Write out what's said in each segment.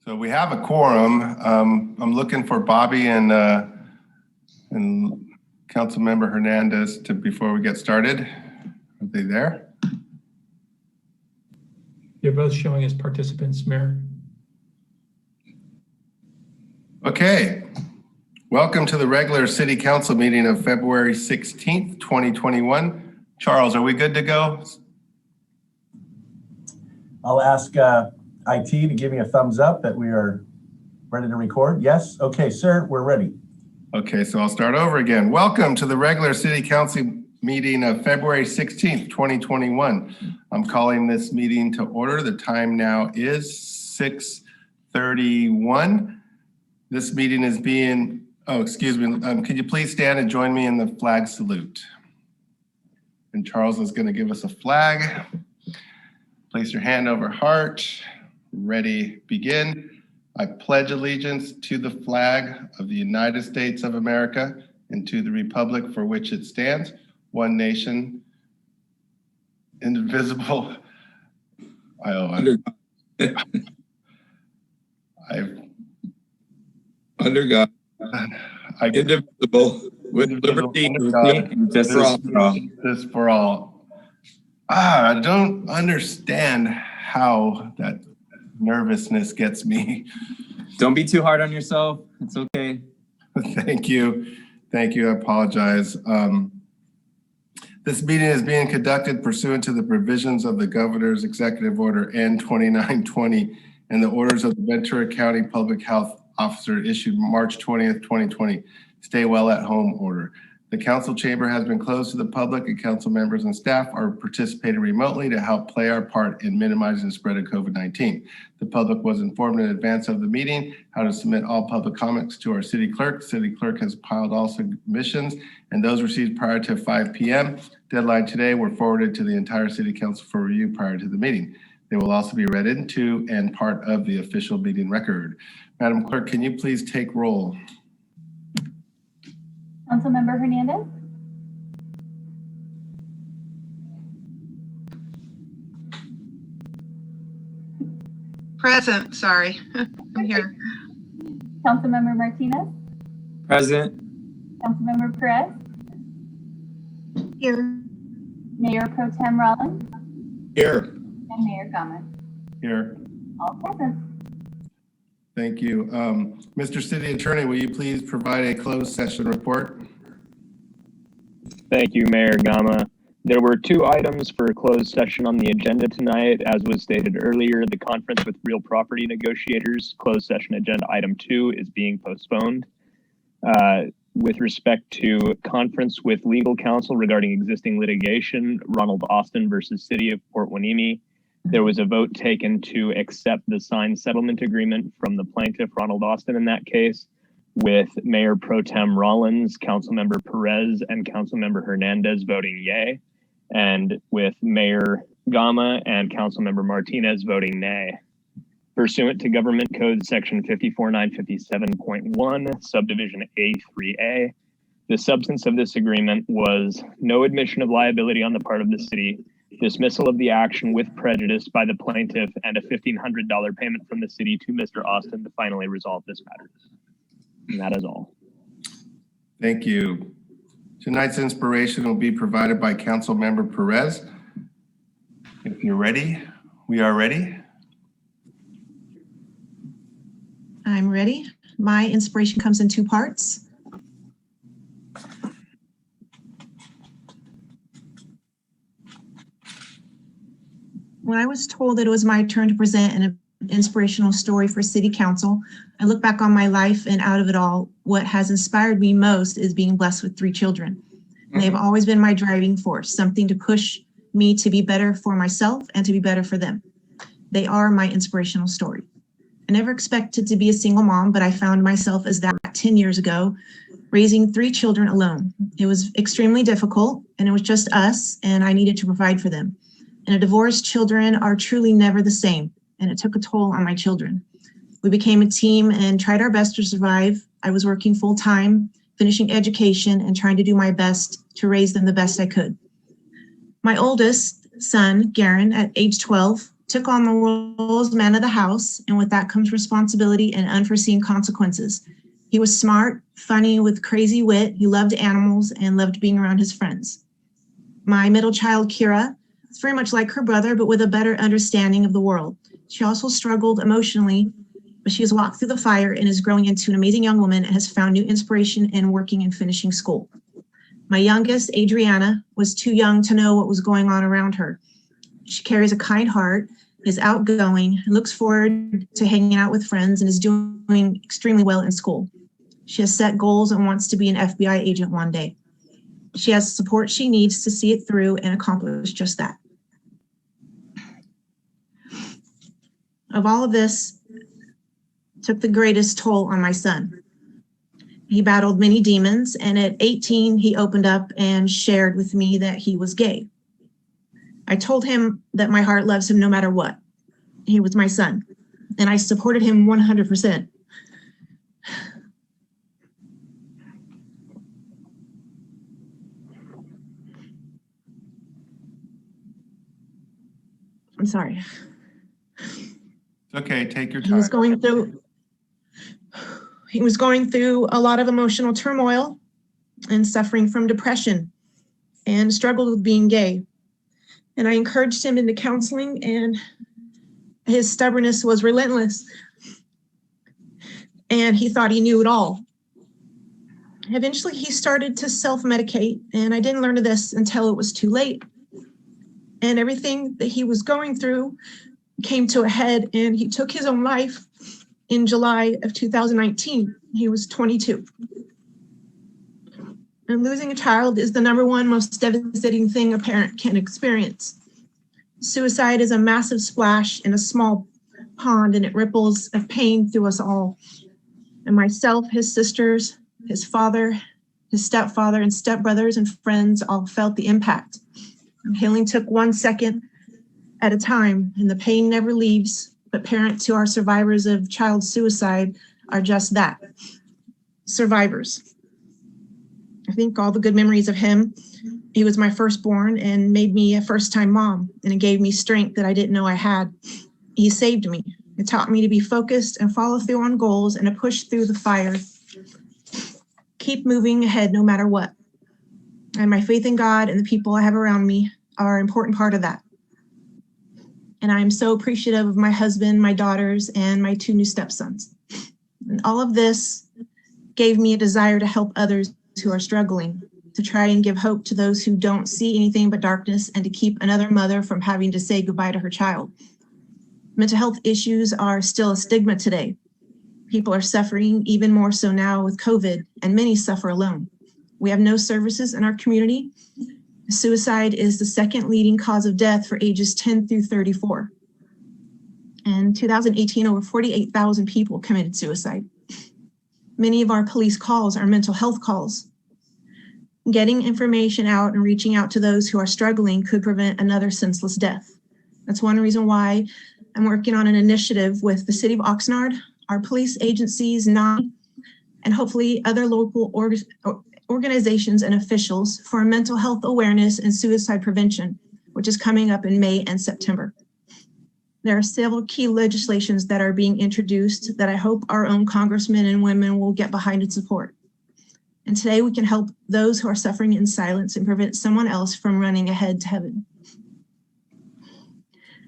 So we have a quorum. I'm looking for Bobby and Councilmember Hernandez before we get started. Are they there? They're both showing as participants, Mayor. Okay. Welcome to the regular City Council meeting of February 16th, 2021. Charles, are we good to go? I'll ask IT to give me a thumbs up that we are ready to record. Yes? Okay, sir, we're ready. Okay, so I'll start over again. Welcome to the regular City Council meeting of February 16th, 2021. I'm calling this meeting to order. The time now is 6:31. This meeting is being, excuse me, could you please stand and join me in the flag salute? And Charles is going to give us a flag. Place your hand over heart. Ready, begin. I pledge allegiance to the flag of the United States of America and to the republic for which it stands, one nation, indivisible. Under God, indivisible, with liberty and justice for all. I don't understand how that nervousness gets me. Don't be too hard on yourself. It's okay. Thank you. Thank you. I apologize. This meeting is being conducted pursuant to the provisions of the Governor's Executive Order N-2920 and the orders of the Ventura County Public Health Officer issued March 20th, 2020. Stay well at home order. The council chamber has been closed to the public, and council members and staff are participating remotely to help play our part in minimizing the spread of COVID-19. The public was informed in advance of the meeting how to submit all public comments to our city clerk. City clerk has piled all submissions, and those received prior to 5 p.m. deadline today were forwarded to the entire city council for review prior to the meeting. They will also be read into and part of the official meeting record. Madam Clerk, can you please take roll? Councilmember Hernandez? Present, sorry. I'm here. Councilmember Martinez? Present. Councilmember Perez? Here. Mayor Pro Tem Rollins? here. And Mayor Gama? Here. All present. Thank you. Mr. City Attorney, will you please provide a closed session report? Thank you, Mayor Gama. There were two items for a closed session on the agenda tonight. As was stated earlier, the conference with real property negotiators, closed session agenda item 2 is being postponed. With respect to conference with legal counsel regarding existing litigation, Ronald Austin versus City of Port Hueneme, there was a vote taken to accept the signed settlement agreement from the plaintiff, Ronald Austin, in that case, with Mayor Pro Tem Rollins, Councilmember Perez, and Councilmember Hernandez voting yay, and with Mayor Gama and Councilmember Martinez voting nay. Pursuant to Government Code Section 54957.1, Subdivision A3A, the substance of this agreement was no admission of liability on the part of the city, dismissal of the action with prejudice by the plaintiff, and a $1,500 payment from the city to Mr. Austin to finally resolve this matter. And that is all. Thank you. Tonight's inspiration will be provided by Councilmember Perez. If you're ready, we are ready. I'm ready. My inspiration comes in two parts. When I was told that it was my turn to present an inspirational story for City Council, I look back on my life, and out of it all, what has inspired me most is being blessed with 3 children. And they've always been my driving force, something to push me to be better for myself and to be better for them. They are my inspirational story. I never expected to be a single mom, but I found myself as that 10 years ago, raising 3 children alone. It was extremely difficult, and it was just us, and I needed to provide for them. And a divorced children are truly never the same, and it took a toll on my children. We became a team and tried our best to survive. I was working full time, finishing education, and trying to do my best to raise them the best I could. My oldest son, Garen, at age 12, took on the role as man of the house, and with that comes responsibility and unforeseen consequences. He was smart, funny, with crazy wit. He loved animals and loved being around his friends. My middle child, Kira, is very much like her brother, but with a better understanding of the world. She also struggled emotionally, but she has walked through the fire and is growing into an amazing young woman and has found new inspiration in working and finishing school. My youngest, Adriana, was too young to know what was going on around her. She carries a kind heart, is outgoing, looks forward to hanging out with friends, and is doing extremely well in school. She has set goals and wants to be an FBI agent one day. She has the support she needs to see it through and accomplish just that. Of all of this, took the greatest toll on my son. He battled many demons, and at 18, he opened up and shared with me that he was gay. I told him that my heart loves him no matter what. He was my son, and I supported him 100%. I'm sorry. It's okay, take your He time. was going through a lot of emotional turmoil and suffering from depression and struggled with being gay. And I encouraged him into counseling, and his stubbornness was relentless. And he thought he knew it all. Eventually, he started to self-medicate, and I didn't learn of this until it was too late. And everything that he was going through came to a head, and he took his own life in July of 2019. He was 22. And losing a child is the #1 most devastating thing a parent can experience. Suicide is a massive splash in a small pond, and it ripples of pain through us all. And myself, his sisters, his father, his stepfather, and stepbrothers and friends all felt the impact. And healing took 1 second at a time, and the pain never leaves. But parents who are survivors of child suicide are just that, survivors. I think all the good memories of him. He was my firstborn and made me a first-time mom, and it gave me strength that I didn't know I had. He saved me. It taught me to be focused and follow through on goals and to push through the fire. Keep moving ahead no matter what. And my faith in God and the people I have around me are an important part of that. And I am so appreciative of my husband, my daughters, and my 2 new stepsons. And all of this gave me a desire to help others who are struggling, to try and give hope to those who don't see anything but darkness, and to keep another mother from having to say goodbye to her child. Mental health issues are still a stigma today. People are suffering even more so now with COVID, and many suffer alone. We have no services in our community. Suicide is the 2nd leading cause of death for ages 10 through 34. In 2018, over 48,000 people committed suicide. Many of our police calls are mental health calls. Getting information out and reaching out to those who are struggling could prevent another senseless death. That's one reason why I'm working on an initiative with the City of Oxnard, our police agencies, and hopefully other local organizations and officials for mental health awareness and suicide prevention, which is coming up in May and September. There are several key legislations that are being introduced that I hope our own congressmen and women will get behind and support. And today we can help those who are suffering in silence and prevent someone else from running ahead to heaven.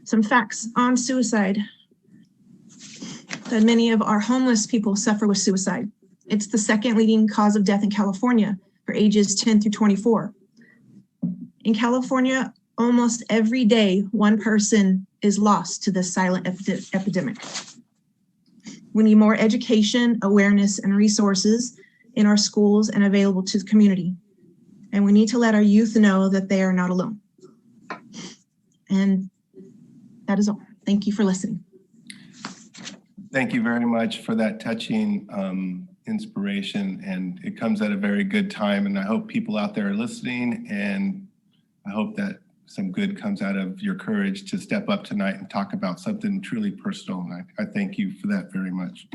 Some facts on suicide. That many of our homeless people suffer with suicide. It's the 2nd leading cause of death in California for ages 10 through 24. In California, almost every day, 1 person is lost to this silent epidemic. We need more education, awareness, and resources in our schools and available to the community. And we need to let our youth know that they are not alone. And that is all. Thank you for listening. Thank you very much for that touching inspiration, and it comes at a very good time, and I hope people out there are listening, and I hope that some good comes out of your courage to step up tonight and talk about something truly personal, and I thank you for that very much.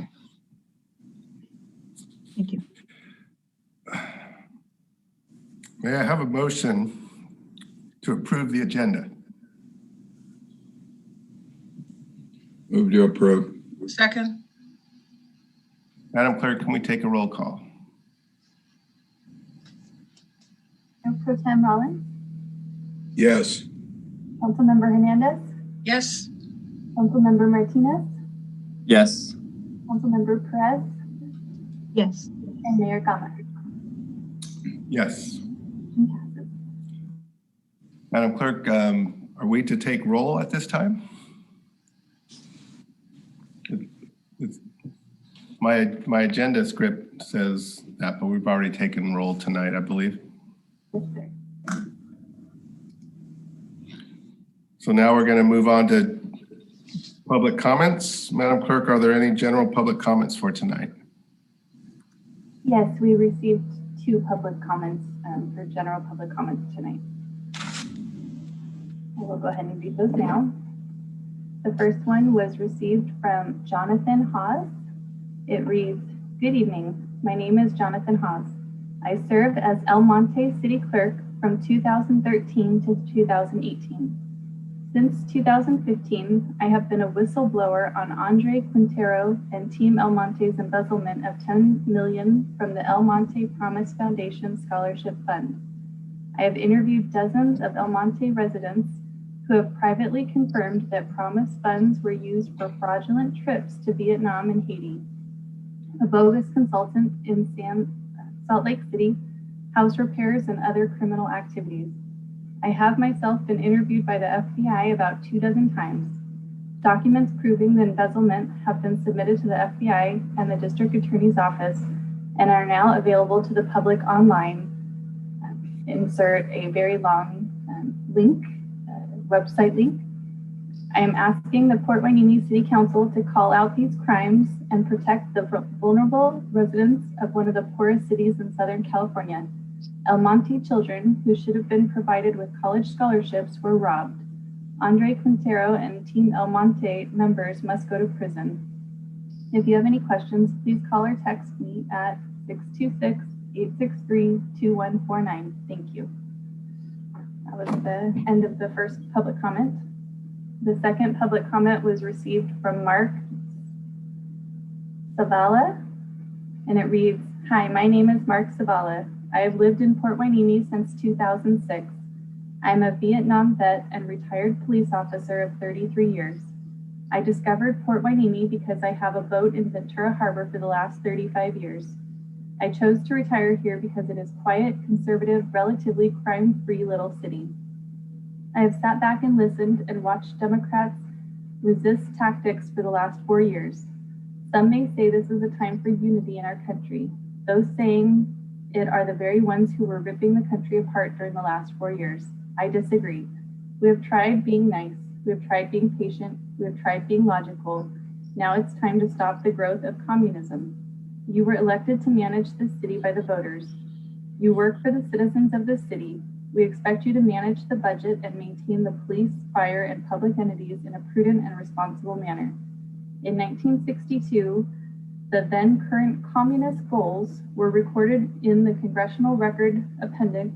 Thank you. May I have a motion to approve the agenda? Move to approve. Second. Madam Clerk, can we take a roll call? Mayor Pro Tem Rollins, Yes. Councilmember Hernandez, Yes. Councilmember Martinez, Yes. Councilmember Perez, Yes. and Mayor Gama. Yes. Motion passes. Madam Clerk, are we to take roll at this time? It's- My agenda script says that, but we've already taken roll tonight, I believe. Yes, sir. So now we're going to move on to public comments. Madam Clerk, are there any general public comments for tonight? Yes, we received 2 public comments for general public comments tonight. I will go ahead and read those now. The first one was received from Jonathan Haas. It reads, "Good evening. My name is Jonathan Haas. I served as El Monte City Clerk from 2013 to 2018. Since 2015, I have been a whistleblower on Andre Quintero and Team El Monte's embezzlement of $10 million from the El Monte Promise Foundation Scholarship Fund. I have interviewed dozens of El Monte residents who have privately confirmed that Promise funds were used for fraudulent trips to Vietnam and Haiti. A bogus consultant in Salt Lake City, house repairs, and other criminal activities. I have myself been interviewed by the FBI about 24 times. Documents proving the embezzlement have been submitted to the FBI and the District Attorney's Office and are now available to the public online. Insert a very long link, website link. I am asking the Port Hueneme City Council to call out these crimes and protect the vulnerable residents of one of the poorest cities in Southern California. El Monte children who should have been provided with college scholarships were robbed. Andre Quintero and Team El Monte members must go to prison. If you have any questions, please call or text me at 626-863-2149. Thank you." That was the end of the first public comment. The second public comment was received from Mark Savala, and it reads, "Hi, my name is Mark Savala. I have lived in Port Hueneme since 2006. I am a Vietnam vet and retired police officer of 33 years. I discovered Port Hueneme because I have a boat in Ventura Harbor for the last 35 years. I chose to retire here because it is quiet, conservative, relatively crime-free little city. I have sat back and listened and watched Democrats resist tactics for the last 4 years. Some may say this is a time for unity in our country. Those saying it are the very ones who were ripping the country apart during the last 4 years. I disagree. We have tried being nice. We have tried being patient. We have tried being logical. Now it's time to stop the growth of communism. You were elected to manage this city by the voters. You work for the citizens of this city. We expect you to manage the budget and maintain the police, fire, and public entities in a prudent and responsible manner. In 1962, the then current communist goals were recorded in the Congressional Record Appendix,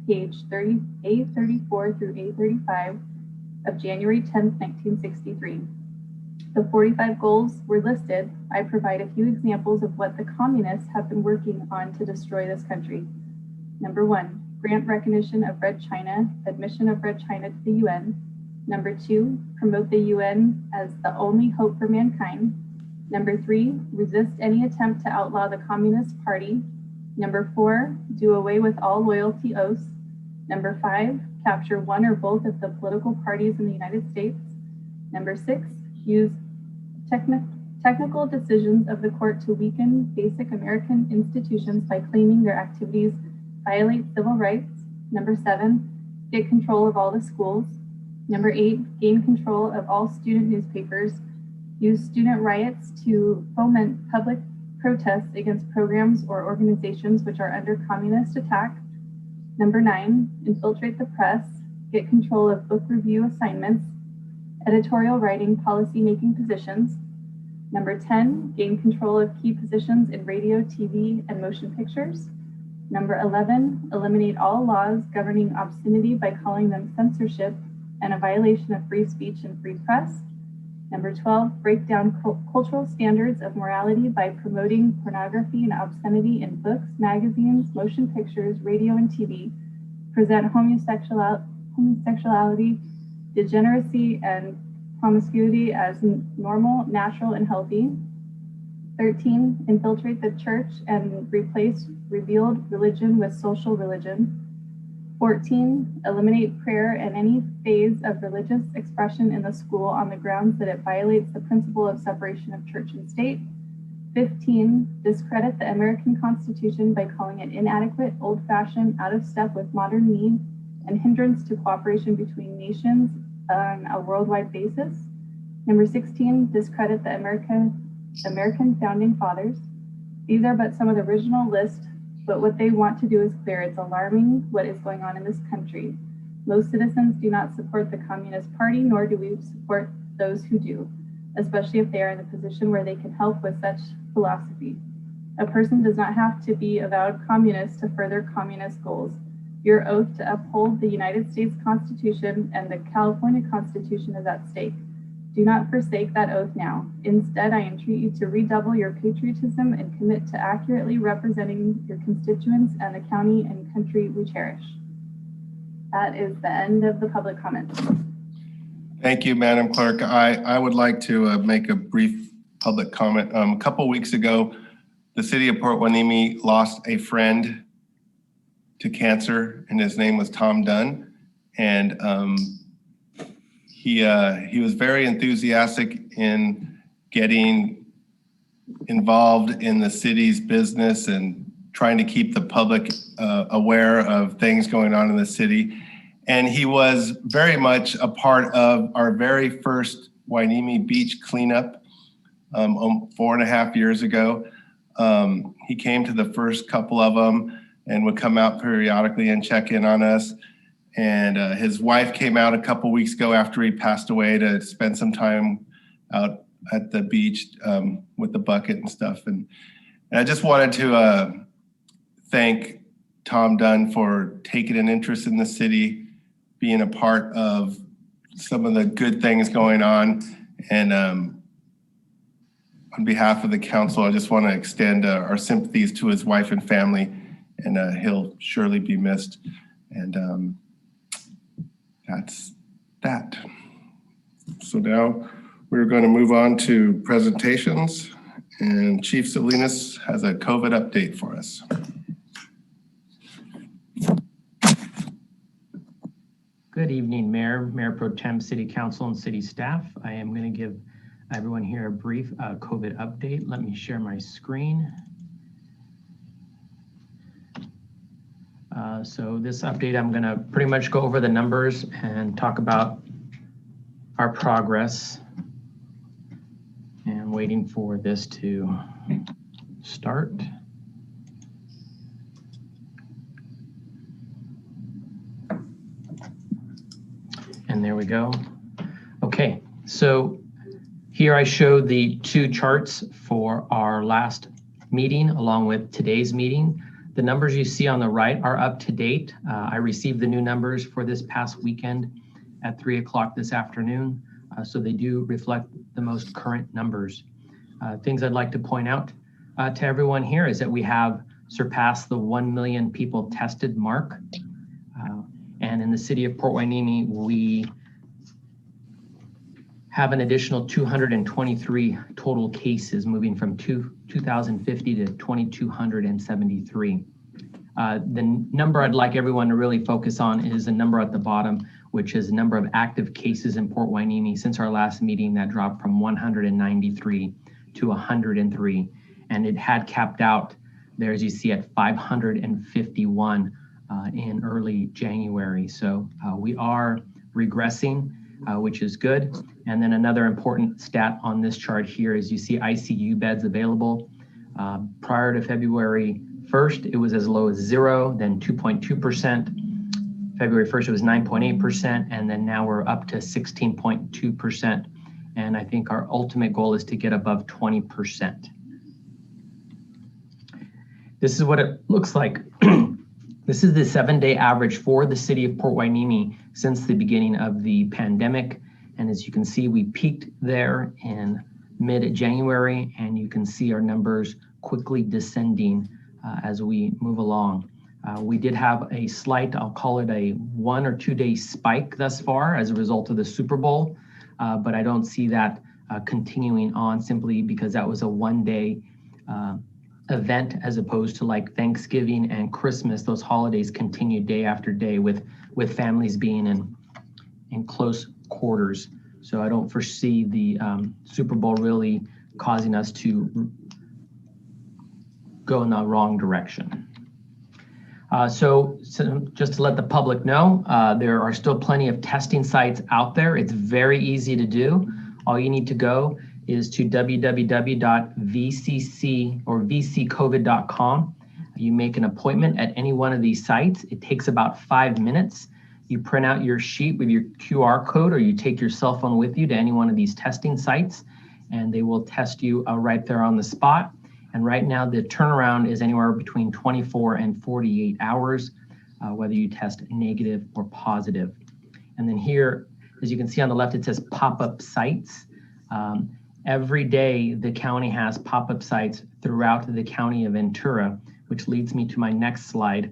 page A34 through A35 of January 10, 1963. The 45 goals were listed. I provide a few examples of what the communists have been working on to destroy this country. Number 1, grant recognition of Red China, admission of Red China to the UN. Number 2, promote the UN as the only hope for mankind. Number 3, resist any attempt to outlaw the Communist Party. Number 4, do away with all loyalty oaths. Number 5, capture one or both of the political parties in the United States. Number 6, use technical decisions of the court to weaken basic American institutions by claiming their activities violate civil rights. Number 7, get control of all the schools. Number 8, gain control of all student newspapers. Use student riots to foment public protests against programs or organizations which are under communist attack. Number 9, infiltrate the press, get control of book review assignments, editorial writing, policy-making positions. Number 10, gain control of key positions in radio, TV, and motion pictures. Number 11, eliminate all laws governing obscenity by calling them censorship and a violation of free speech and free press. Number 12, break down cultural standards of morality by promoting pornography and obscenity in books, magazines, motion pictures, radio, and TV. Present homosexuality, degeneracy, and promiscuity as normal, natural, and healthy. 13, infiltrate the church and replace revealed religion with social religion. 14, eliminate prayer and any phase of religious expression in the school on the grounds that it violates the principle of separation of church and state. 15, discredit the American Constitution by calling it inadequate, old-fashioned, out of step with modern need, and hindrance to cooperation between nations on a worldwide basis. Number 16, discredit the American founding fathers. These are but some of the original list, but what they want to do is clear. It's alarming what is going on in this country. Most citizens do not support the Communist Party, nor do we support those who do, especially if they are in a position where they can help with such philosophy. A person does not have to be avowed communist to further communist goals. Your oath to uphold the United States Constitution and the California Constitution is at stake. Do not forsake that oath now. Instead, I entreat you to redouble your patriotism and commit to accurately representing your constituents and the county and country we cherish. That is the end of the public comments. Thank you, Madam Clerk. I would like to make a brief public comment. A couple weeks ago, the city of Port Hueneme lost a friend to cancer, and his name was Tom Dunn. And he was very enthusiastic in getting involved in the city's business and trying to keep the public aware of things going on in the city. And he was very much a part of our very first Hueneme Beach cleanup 4.5 years ago. He came to the first couple of them and would come out periodically and check in on us. And his wife came out a couple weeks ago after he passed away to spend some time out at the beach with the bucket and stuff. And I just wanted to thank Tom Dunn for taking an interest in the city, being a part of some of the good things going on. And on behalf of the council, I just want to extend our sympathies to his wife and family, and he'll surely be missed. And that's that. So now we're going to move on to presentations, and Chief Salinas has a COVID update for us. Good evening, Mayor Pro Tem, City Council, and City staff. I am going to give everyone here a brief COVID update. Let me share my screen. So this update, I'm going to pretty much go over the numbers and talk about our progress. And waiting for this to start. And there we go. Okay, so here I show the two charts for our last meeting along with today's meeting. The numbers you see on the right are up to date. I received the new numbers for this past weekend at 3 o'clock this afternoon. So they do reflect the most current numbers. Things I'd like to point out to everyone here is that we have surpassed the 1 million people tested mark. And in the city of Port Hueneme, we have an additional 223 total cases, moving from 2,050 to 2,273. The number I'd like everyone to really focus on is the number at the bottom, which is the number of active cases in Port Hueneme since our last meeting. That dropped from 193 to 103. And it had capped out there, as you see, at 551 in early January. So we are regressing, which is good. And then another important stat on this chart here is you see ICU beds available. Prior to February 1st, it was as low as 0, then 2.2%. February 1st, it was 9.8%, and then now we're up to 16.2%. And I think our ultimate goal is to get above 20%. This is what it looks like. This is the 7-day average for the city of Port Hueneme since the beginning of the pandemic. And as you can see, we peaked there in mid-January, and you can see our numbers quickly descending as we move along. We did have a slight, I'll call it a 1 or 2 day spike thus far as a result of the Super Bowl, but I don't see that continuing on simply because that was a 1 day event as opposed to like Thanksgiving and Christmas. Those holidays continue day after day with families being in close quarters. So I don't foresee the Super Bowl really causing us to go in the wrong direction. So just to let the public know, there are still plenty of testing sites out there. It's very easy to do. All you need to go is to www.vcc or vccovid.com. You make an appointment at any one of these sites. It takes about 5 minutes. You print out your sheet with your QR code, or you take your cell phone with you to any one of these testing sites, and they will test you right there on the spot. And right now, the turnaround is anywhere between 24 and 48 hours, whether you test negative or positive. And then here, as you can see on the left, it says pop-up sites. Every day, the county has pop-up sites throughout the county of Ventura, which leads me to my next slide,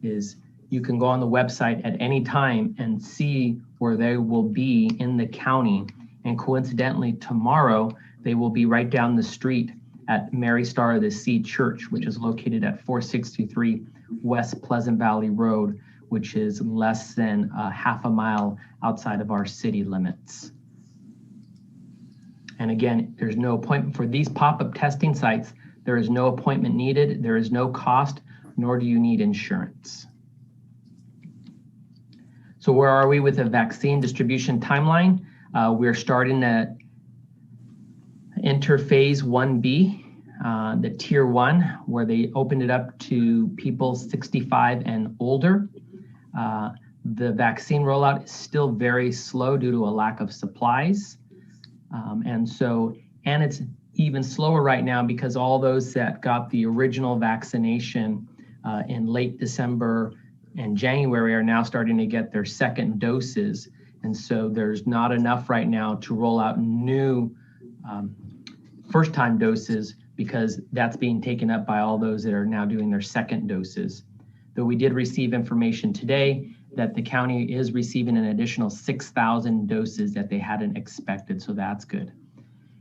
is you can go on the website at any time and see where they will be in the county. And coincidentally, tomorrow, they will be right down the street at Mary Star of the Sea Church, which is located at 463 West Pleasant Valley Road, which is less than half a mile outside of our city limits. And again, there's no appointment for these pop-up testing sites. There is no appointment needed. There is no cost, nor do you need insurance. So where are we with the vaccine distribution timeline? We're starting to enter phase 1B, the tier 1, where they opened it up to people 65 and older. The vaccine rollout is still very slow due to a lack of supplies. And it's even slower right now because all those that got the original vaccination in late December and January are now starting to get their second doses. And so there's not enough right now to roll out new first-time doses because that's being taken up by all those that are now doing their second doses. Though we did receive information today that the county is receiving an additional 6,000 doses that they hadn't expected, so that's good.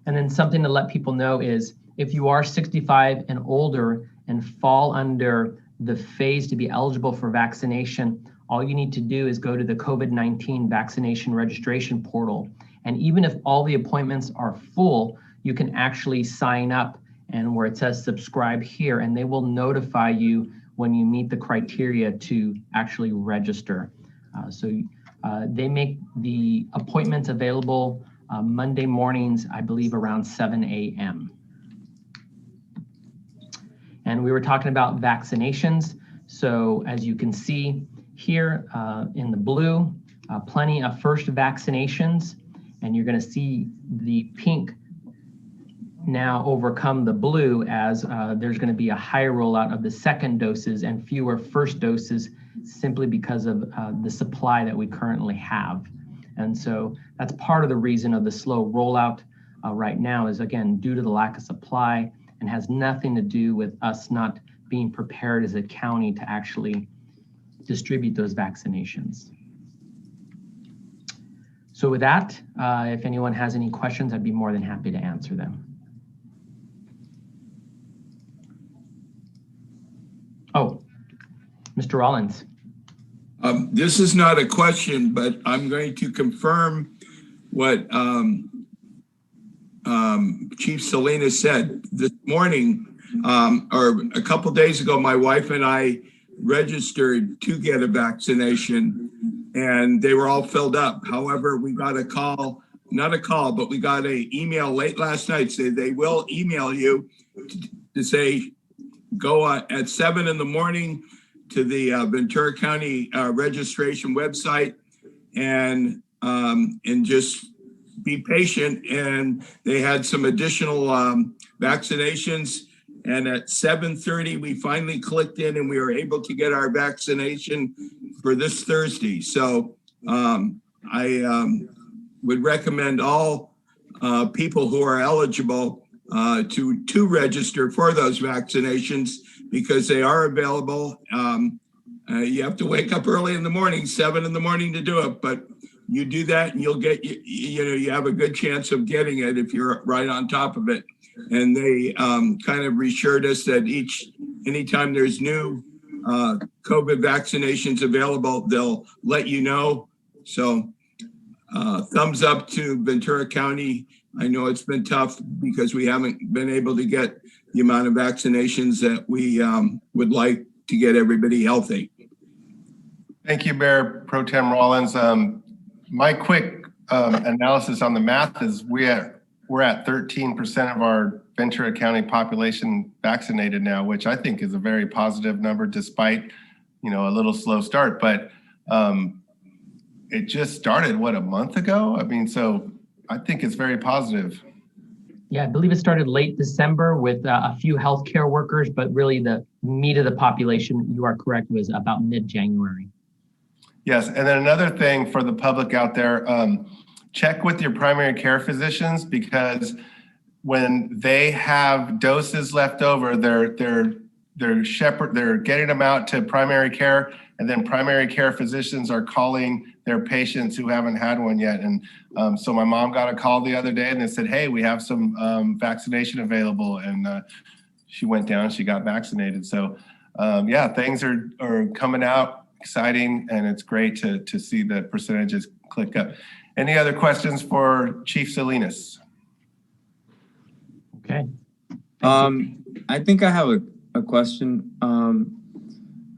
And then something to let people know is if you are 65 and older and fall under the phase to be eligible for vaccination, all you need to do is go to the COVID-19 vaccination registration portal. And even if all the appointments are full, you can actually sign up and where it says subscribe here, and they will notify you when you meet the criteria to actually register. They make the appointments available Monday mornings, I believe around 7 a.m. And we were talking about vaccinations. So as you can see here in the blue, plenty of first vaccinations, and you're gonna see the pink now overcome the blue as there's going to be a higher rollout of the second doses and fewer first doses simply because of the supply that we currently have. And so that's part of the reason of the slow rollout right now is, again, due to the lack of supply and has nothing to do with us not being prepared as a county to actually distribute those vaccinations. So with that, if anyone has any questions, I'd be more than happy to answer them. Oh, Mr. Rollins. This is not a question, but I'm going to confirm what Chief Salinas said this morning, or a couple days ago. My wife and I registered to get a vaccination, and they were all filled up. However, we got a call, not a call, but we got an email late last night saying they will email you to say, go at 7 in the morning to the Ventura County registration website and just be patient. And they had some additional vaccinations. And at 7:30, we finally clicked in and we were able to get our vaccination for this Thursday. So I would recommend all people who are eligible to register for those vaccinations because they are available. You have to wake up early in the morning, 7 in the morning to do it, but you do that and you'll get, you have a good chance of getting it if you're right on top of it. And they kind of reassured us that anytime there's new COVID vaccinations available, they'll let you know. So thumbs up to Ventura County. I know it's been tough because we haven't been able to get the amount of vaccinations that we would like to get everybody healthy. Thank you, Mayor Pro Tem Rollins. My quick analysis on the math is we're at 13% of our Ventura County population vaccinated now, which I think is a very positive number despite, a little slow start. But it just started, a month ago? I mean, so I think it's very positive. Yeah, I believe it started late December with a few healthcare workers, but really the meat of the population, you are correct, was about mid-January. Yes, and then another thing for the public out there, check with your primary care physicians because when they have doses left over, they're getting them out to primary care, and then primary care physicians are calling their patients who haven't had one yet. And so my mom got a call the other day and they said, hey, we have some vaccination available. And she went down, she got vaccinated. So yeah, things are coming out, exciting, and it's great to see the percentages click up. Any other questions for Chief Salinas? Okay. I think I have a question.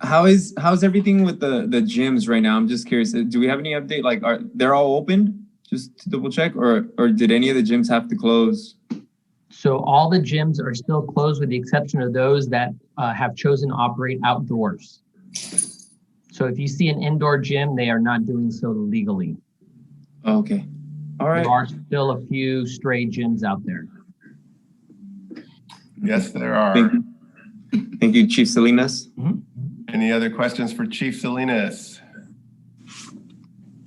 How's everything with the gyms right now? I'm just curious. Do we have any update? Like, they're all open? Just to double check, or did any of the gyms have to close? So all the gyms are still closed with the exception of those that have chosen to operate outdoors. So if you see an indoor gym, they are not doing so legally. Okay. All right. There are still a few stray gyms out there. Yes, there are. Thank you, Chief Salinas. Mm-hmm. Any other questions for Chief Salinas?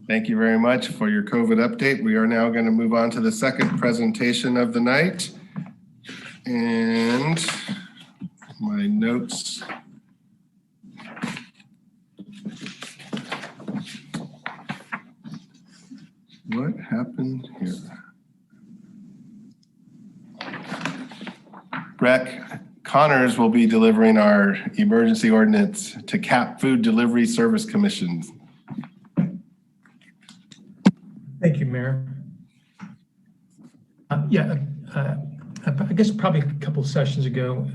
Thank you very much for your COVID update. We are now going to move on to the second presentation of the night. And my notes. What happened here? Breck Connors will be delivering our emergency ordinance to cap food delivery service commissions. Thank you, Mayor. I guess probably a couple sessions ago,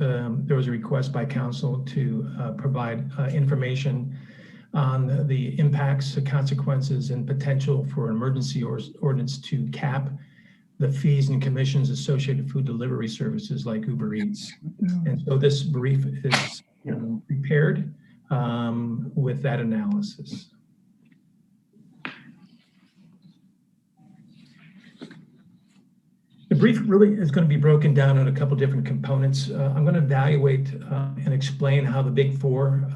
there was a request by council to provide information on the impacts, the consequences, and potential for an emergency ordinance to cap the fees and commissions associated with food delivery services like Uber Eats. And so this brief is prepared with that analysis. The brief really is going to be broken down in a couple different components. I'm going to evaluate and explain how the Big Four,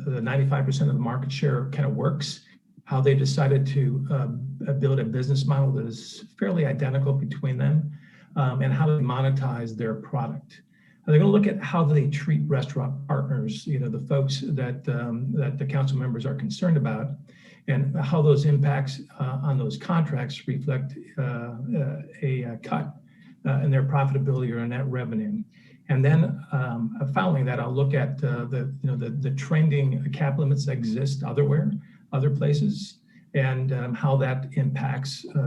the 95% of the market share kind of works, how they decided to build a business model that is fairly identical between them, and how they monetize their product. They're going to look at how they treat restaurant partners, the folks that the council members are concerned about, and how those impacts on those contracts reflect a cut in their profitability or net revenue. And then following that, I'll look at the trending cap limits that exist other places, and how that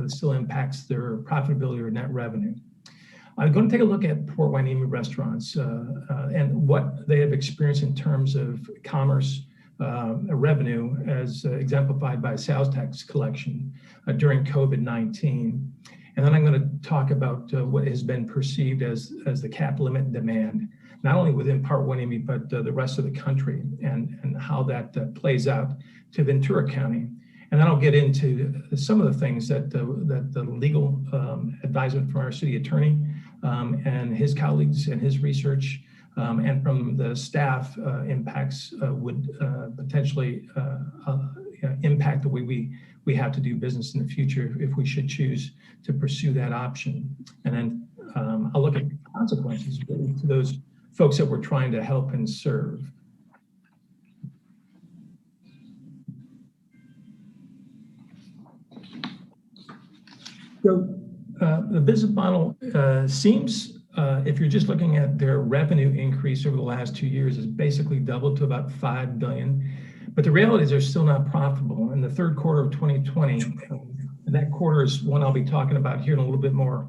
still impacts their profitability or net revenue. I'm going to take a look at Port Hueneme restaurants and what they have experienced in terms of commerce revenue as exemplified by sales tax collection during COVID-19. And then I'm going to talk about what has been perceived as the cap limit demand, not only within Port Hueneme, but the rest of the country, and how that plays out to Ventura County. And then I'll get into some of the things that the legal advisement from our city attorney and his colleagues and his research and from the staff impacts would potentially impact the way we have to do business in the future if we should choose to pursue that option. And then I'll look at consequences to those folks that we're trying to help and serve. So the business model seems, if you're just looking at their revenue increase over the last 2 years, is basically doubled to about $5 billion. But the reality is they're still not profitable. In the third quarter of 2020, and that quarter is one I'll be talking about here in a little bit more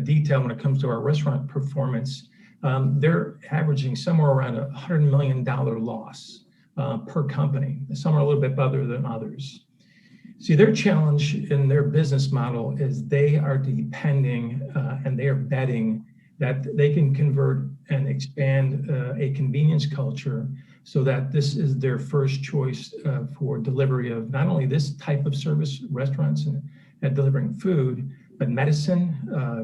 detail when it comes to our restaurant performance. They're averaging somewhere around a $100 million loss per company. Some are a little bit better than others. See, their challenge in their business model is they are depending and they are betting that they can convert and expand a convenience culture so that this is their first choice for delivery of not only this type of service, restaurants and delivering food, but medicine,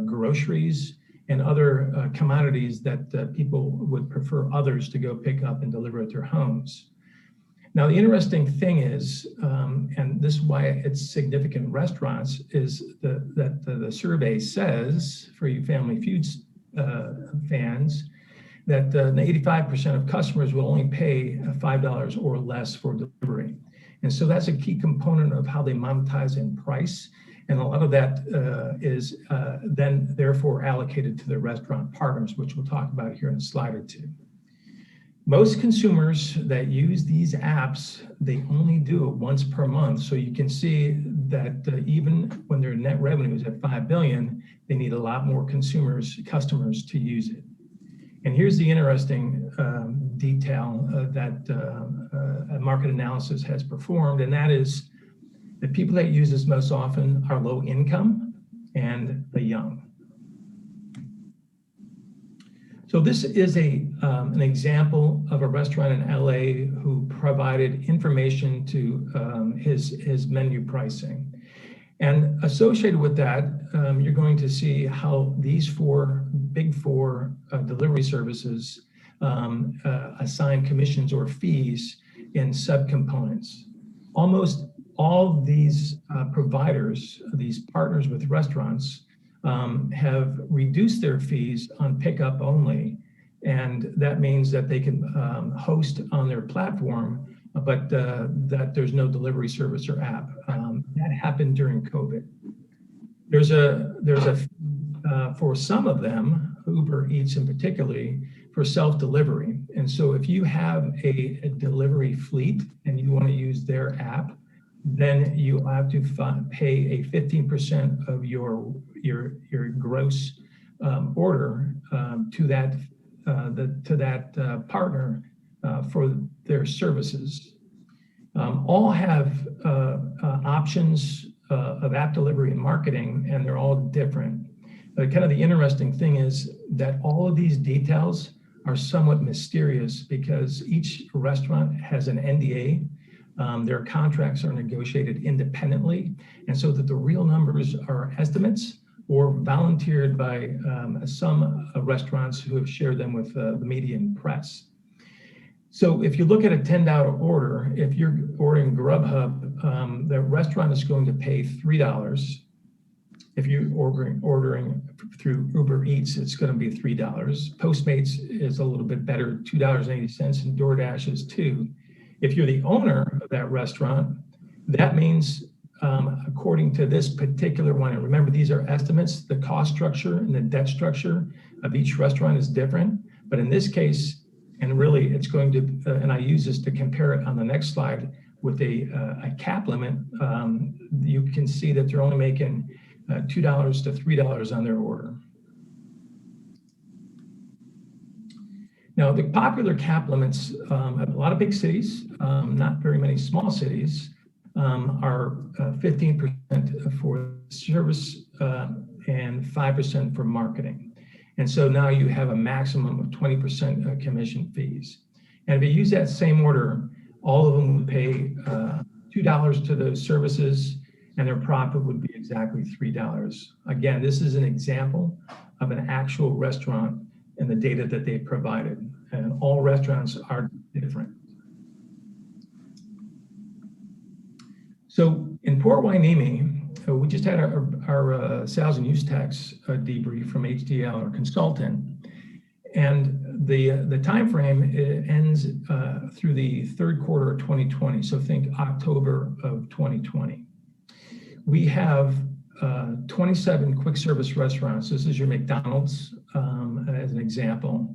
groceries, and other commodities that people would prefer others to go pick up and deliver at their homes. Now, the interesting thing is, and this is why it's significant in restaurants, is that the survey says, for you Family Feuds fans, that 85% of customers will only pay $5 or less for delivery. And so that's a key component of how they monetize and price. And a lot of that is then therefore allocated to the restaurant partners, which we'll talk about here in a slide or two. Most consumers that use these apps, they only do it once per month. So you can see that even when their net revenue is at $5 billion, they need a lot more customers to use it. And here's the interesting detail that a market analysis has performed, and that is the people that use this most often are low income and the young. So this is an example of a restaurant in LA who provided information to his menu pricing. And associated with that, you're going to see how these big four delivery services assign commissions or fees in subcomponents. Almost all these providers, these partners with restaurants, have reduced their fees on pickup only. And that means that they can host on their platform, but that there's no delivery service or app. That happened during COVID. There's for some of them, Uber Eats in particularly, for self-delivery. And so if you have a delivery fleet and you want to use their app, then you have to pay a 15% of your gross order to that partner for their services. All have options of app delivery and marketing, and they're all different. But kind of the interesting thing is that all of these details are somewhat mysterious because each restaurant has an NDA. Their contracts are negotiated independently, and so that the real numbers are estimates or volunteered by some restaurants who have shared them with the media and press. So if you look at a $10 order, if you're ordering Grubhub, the restaurant is going to pay $3. If you're ordering through Uber Eats, it's going to be $3. Postmates is a little bit better, $2.80, and DoorDash is $2. If you're the owner of that restaurant, that means, according to this particular one, and remember, these are estimates, the cost structure and the debt structure of each restaurant is different. But in this case, and really it's going to, and I use this to compare it on the next slide with a cap limit, you can see that they're only making $2 to $3 on their order. Now, the popular cap limits, a lot of big cities, not very many small cities, are 15% for service and 5% for marketing. And so now you have a maximum of 20% commission fees. And if you use that same order, all of them would pay $2 to those services, and their profit would be exactly $3. Again, this is an example of an actual restaurant and the data that they provided. And all restaurants are different. So in Port Hueneme, we just had our sales and use tax debrief from HDL, our consultant, and the time frame ends through the third quarter of 2020. So think October of 2020. We have 27 quick service restaurants. This is your McDonald's as an example.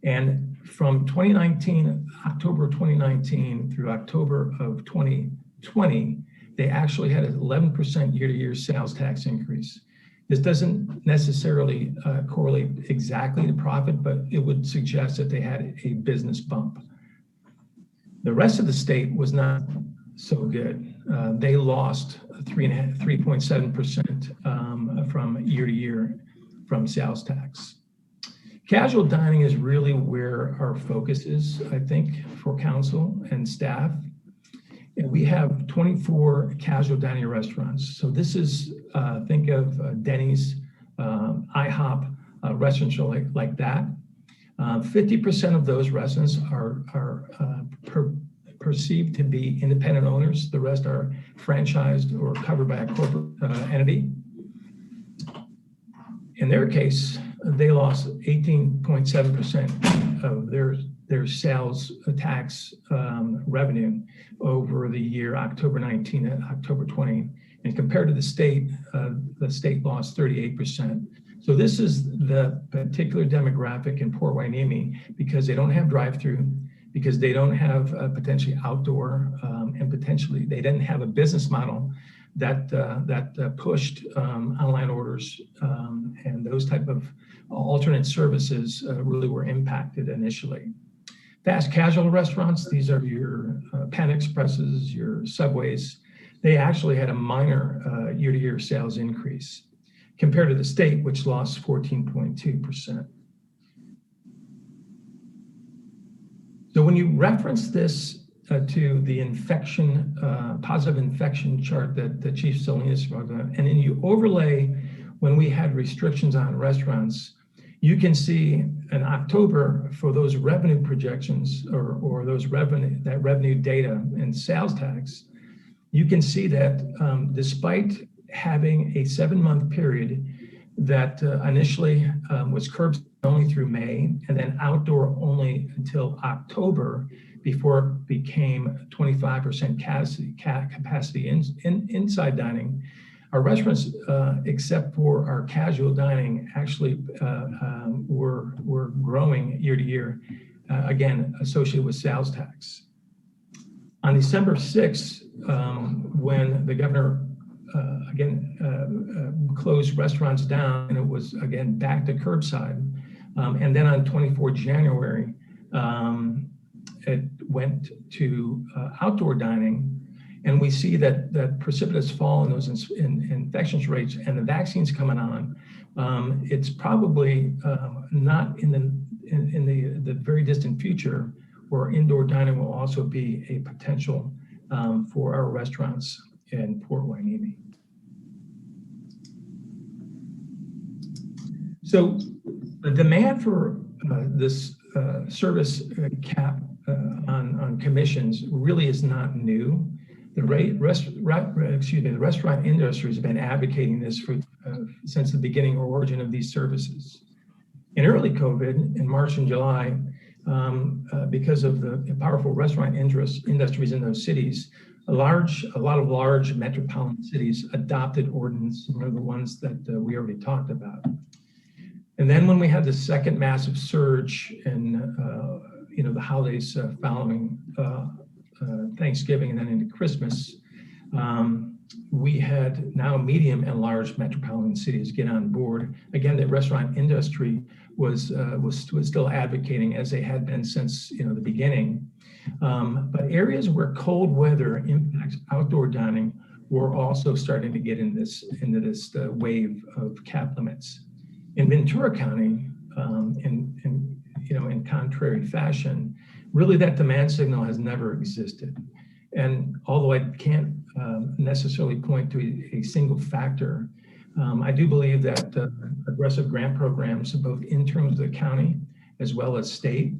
And from 2019, October 2019 through October of 2020, they actually had an 11% year-to-year sales tax increase. This doesn't necessarily correlate exactly to profit, but it would suggest that they had a business bump. The rest of the state was not so good. They lost 3.7% from year to year from sales tax. Casual dining is really where our focus is, I think, for council and staff. And we have 24 casual dining restaurants. So this is, think of Denny's, IHOP, restaurants like that. 50% of those restaurants are perceived to be independent owners. The rest are franchised or covered by a corporate entity. In their case, they lost 18.7% of their sales tax revenue over the year October 19 and October 20. And compared to the state lost 38%. So this is the particular demographic in Port Hueneme because they don't have drive-through, because they don't have potentially outdoor, and potentially they didn't have a business model that pushed online orders and those type of alternate services really were impacted initially. Fast casual restaurants, these are your Pan Expresses, your Subways. They actually had a minor year-to-year sales increase compared to the state, which lost 14.2%. So when you reference this to the infection, positive infection chart that Chief Salinas wrote, and then you overlay when we had restrictions on restaurants, you can see in October for those revenue projections or those revenue data and sales tax, you can see that despite having a 7-month period that initially was curbside only through May and then outdoor only until October before it became 25% capacity inside dining. Our restaurants, except for our casual dining, actually were growing year to year, again, associated with sales tax. On December 6th, when the governor closed restaurants down and it was again back to curbside, and then on 24 January, it went to outdoor dining. And we see that precipitous fall in those infections rates and the vaccines coming on. It's probably not in the very distant future where indoor dining will also be a potential for our restaurants in Port Hueneme. So the demand for this service cap on commissions really is not new. The restaurant industry has been advocating this since the beginning or origin of these services. In early COVID, in March and July, because of the powerful restaurant industries in those cities, a lot of large metropolitan cities adopted ordinance, similar to the ones that we already talked about. And then when we had the second massive surge in the holidays following Thanksgiving and then into Christmas, we had now medium and large metropolitan cities get on board. Again, the restaurant industry was still advocating as they had been since the beginning. But areas where cold weather impacts outdoor dining were also starting to get into this wave of cap limits. In Ventura County, in contrary fashion, really that demand signal has never existed. And although I can't necessarily point to a single factor, I do believe that aggressive grant programs, both in terms of the county as well as state,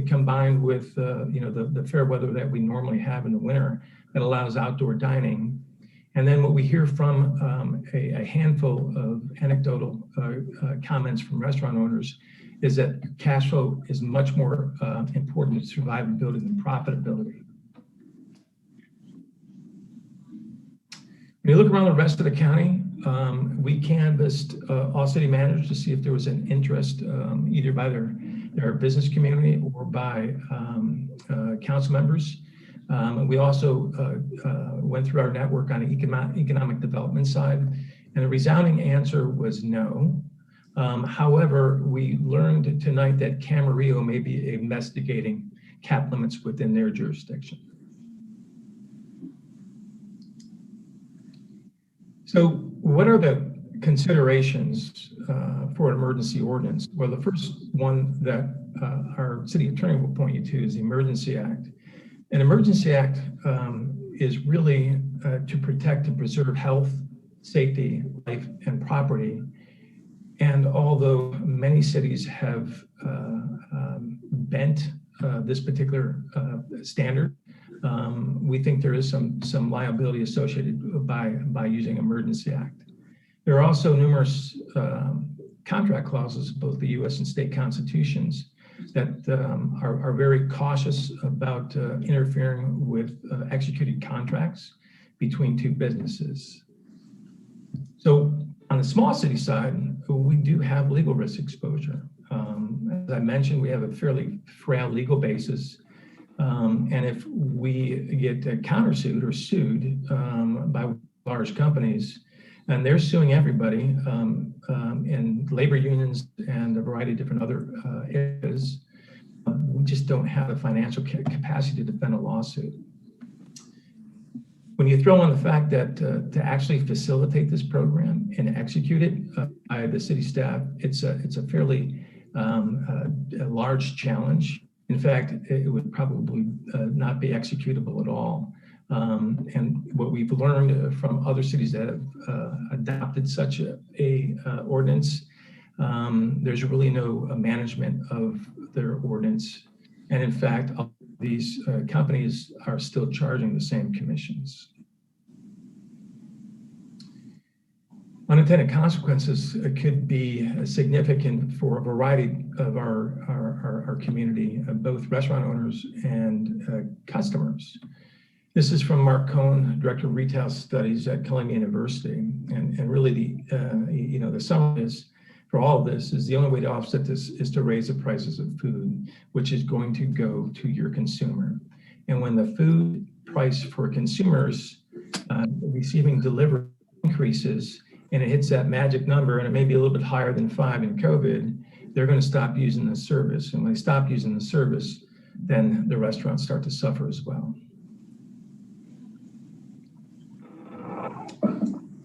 combined with the fair weather that we normally have in the winter, that allows outdoor dining. And then what we hear from a handful of anecdotal comments from restaurant owners is that cash flow is much more important to survivability than profitability. When you look around the rest of the county, we canvassed all city managers to see if there was an interest either by their business community or by council members. We also went through our network on the economic development side, and the resounding answer was no. However, we learned tonight that Camarillo may be investigating cap limits within their jurisdiction. So what are the considerations for an emergency ordinance? Well, the first one that our city attorney will point you to is the Emergency Act. An Emergency Act is really to protect and preserve health, safety, life, and property. And although many cities have bent this particular standard, we think there is some liability associated by using Emergency Act. There are also numerous contract clauses, both the U.S. and state constitutions, that are very cautious about interfering with executed contracts between two businesses. So on the small city side, we do have legal risk exposure. As I mentioned, we have a fairly frail legal basis. And if we get countersued or sued by large companies, and they're suing everybody in labor unions and a variety of different other areas, we just don't have the financial capacity to defend a lawsuit. When you throw in the fact that to actually facilitate this program and execute it by the city staff, it's a fairly a large challenge. In fact, it would probably not be executable at all. And what we've learned from other cities that have adopted such a ordinance, there's really no management of their ordinance. And in fact, these companies are still charging the same commissions. Unintended consequences could be significant for a variety of our community, both restaurant owners and customers. This is from Mark Cohn, Director of Retail Studies at Columbia University. And really the summary is, for all of this, is the only way to offset this is to raise the prices of food, which is going to go to your consumer. And when the food price for consumers receiving delivery increases, and it hits that magic number, and it may be a little bit higher than 5 in COVID, they're going to stop using the service. And when they stop using the service, then the restaurants start to suffer as well.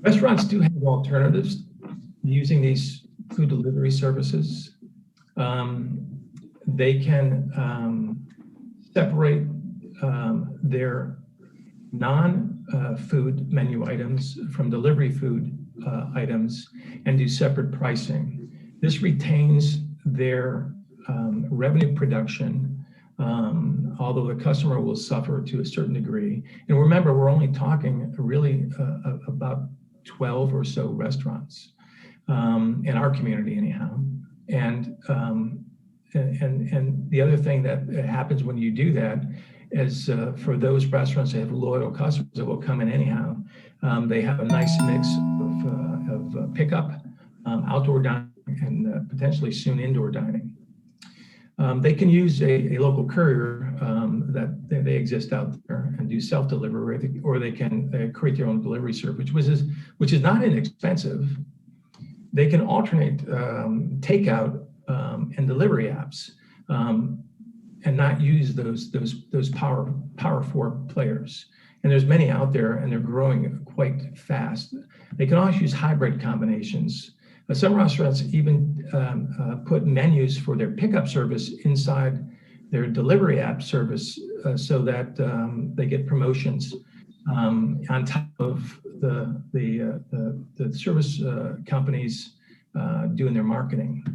Restaurants do have alternatives using these food delivery services. They can separate their non-food menu items from delivery food items and do separate pricing. This retains their revenue production, although the customer will suffer to a certain degree. And remember, we're only talking really about 12 or so restaurants in our community anyhow. And the other thing that happens when you do that is for those restaurants that have loyal customers that will come in anyhow, they have a nice mix of pickup, outdoor dining, and potentially soon indoor dining. They can use a local courier that they exist out there and do self-delivery, or they can create their own delivery service, which is not inexpensive. They can alternate takeout and delivery apps and not use those power four players. And there's many out there, and they're growing quite fast. They can also use hybrid combinations. Some restaurants even put menus for their pickup service inside their delivery app service so that they get promotions on top of the service companies doing their marketing.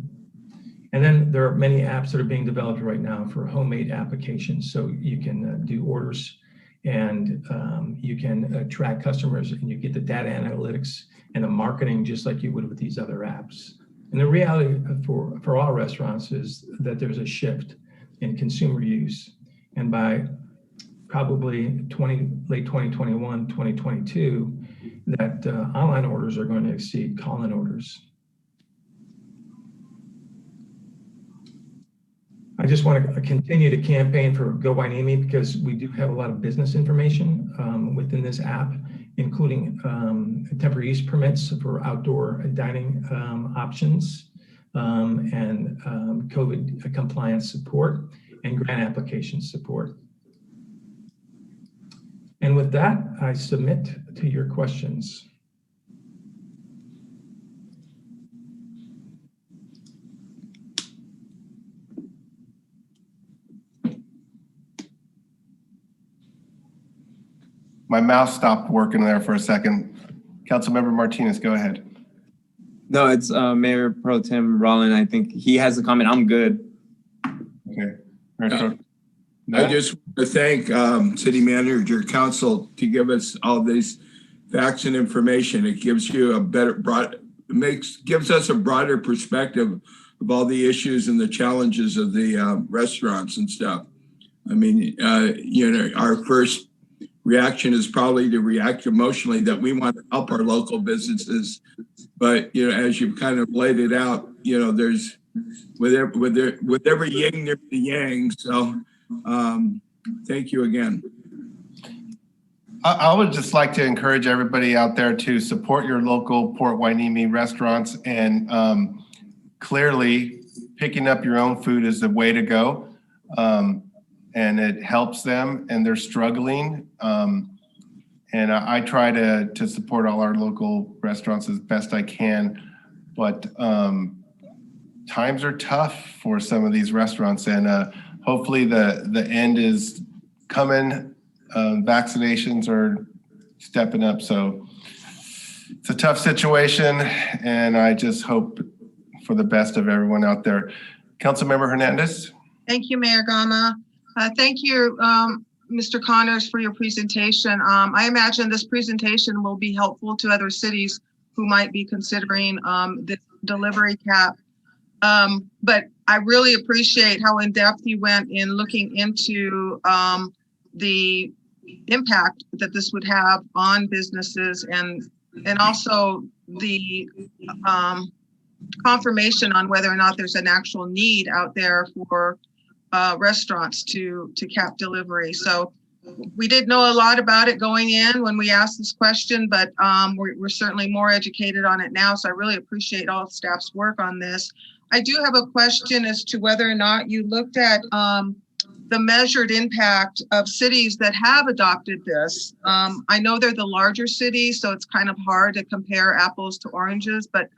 And then there are many apps that are being developed right now for homemade applications. So you can do orders And you can track customers and you get the data analytics and the marketing just like you would with these other apps. And the reality for all restaurants is that there's a shift in consumer use. And by probably late 2021, 2022, that online orders are going to exceed call-in orders. I just want to continue to campaign for Go Wainimi because we do have a lot of business information within this app, including temporary use permits for outdoor dining options and COVID compliance support and grant application support. And with that, I submit to your questions. My mouse stopped working there for a second. Councilmember Martinez, go ahead. No, it's Mayor Pro Tem Rollin. I think he has a comment. I'm good. Okay. I just want to thank City Manager Council to give us all these facts and information. It gives you a better gives us a broader perspective of all the issues and the challenges of the restaurants and stuff. I mean, you know, our first reaction is probably to react emotionally that we want to help our local businesses. But, you know, as you've kind of laid it out, you know, there's with every yin, there's the yang. So thank you again. I would just like to encourage everybody out there to support your local Port Wainimi restaurants, and clearly picking up your own food is the way to go. And it helps them, and they're struggling. And I try to support all our local restaurants as best I can, but times are tough for some of these restaurants, and hopefully the end is coming. Vaccinations are stepping up, so it's a tough situation, and I just hope for the best of everyone out there. Councilmember Hernandez. Thank you, Mayor Gama. Thank you, Mr. Connors, for your presentation. I imagine this presentation will be helpful to other cities who might be considering this delivery cap. But I really appreciate how in-depth you went in looking into the impact that this would have on businesses, and also the confirmation on whether or not there's an actual need out there for restaurants to cap delivery. So we didn't know a lot about it going in when we asked this question, but we're certainly more educated on it now. So I really appreciate all staff's work on this. I do have a question as to whether or not you looked at the measured impact of cities that have adopted this. I know they're the larger cities, so it's kind of hard to compare apples to oranges, but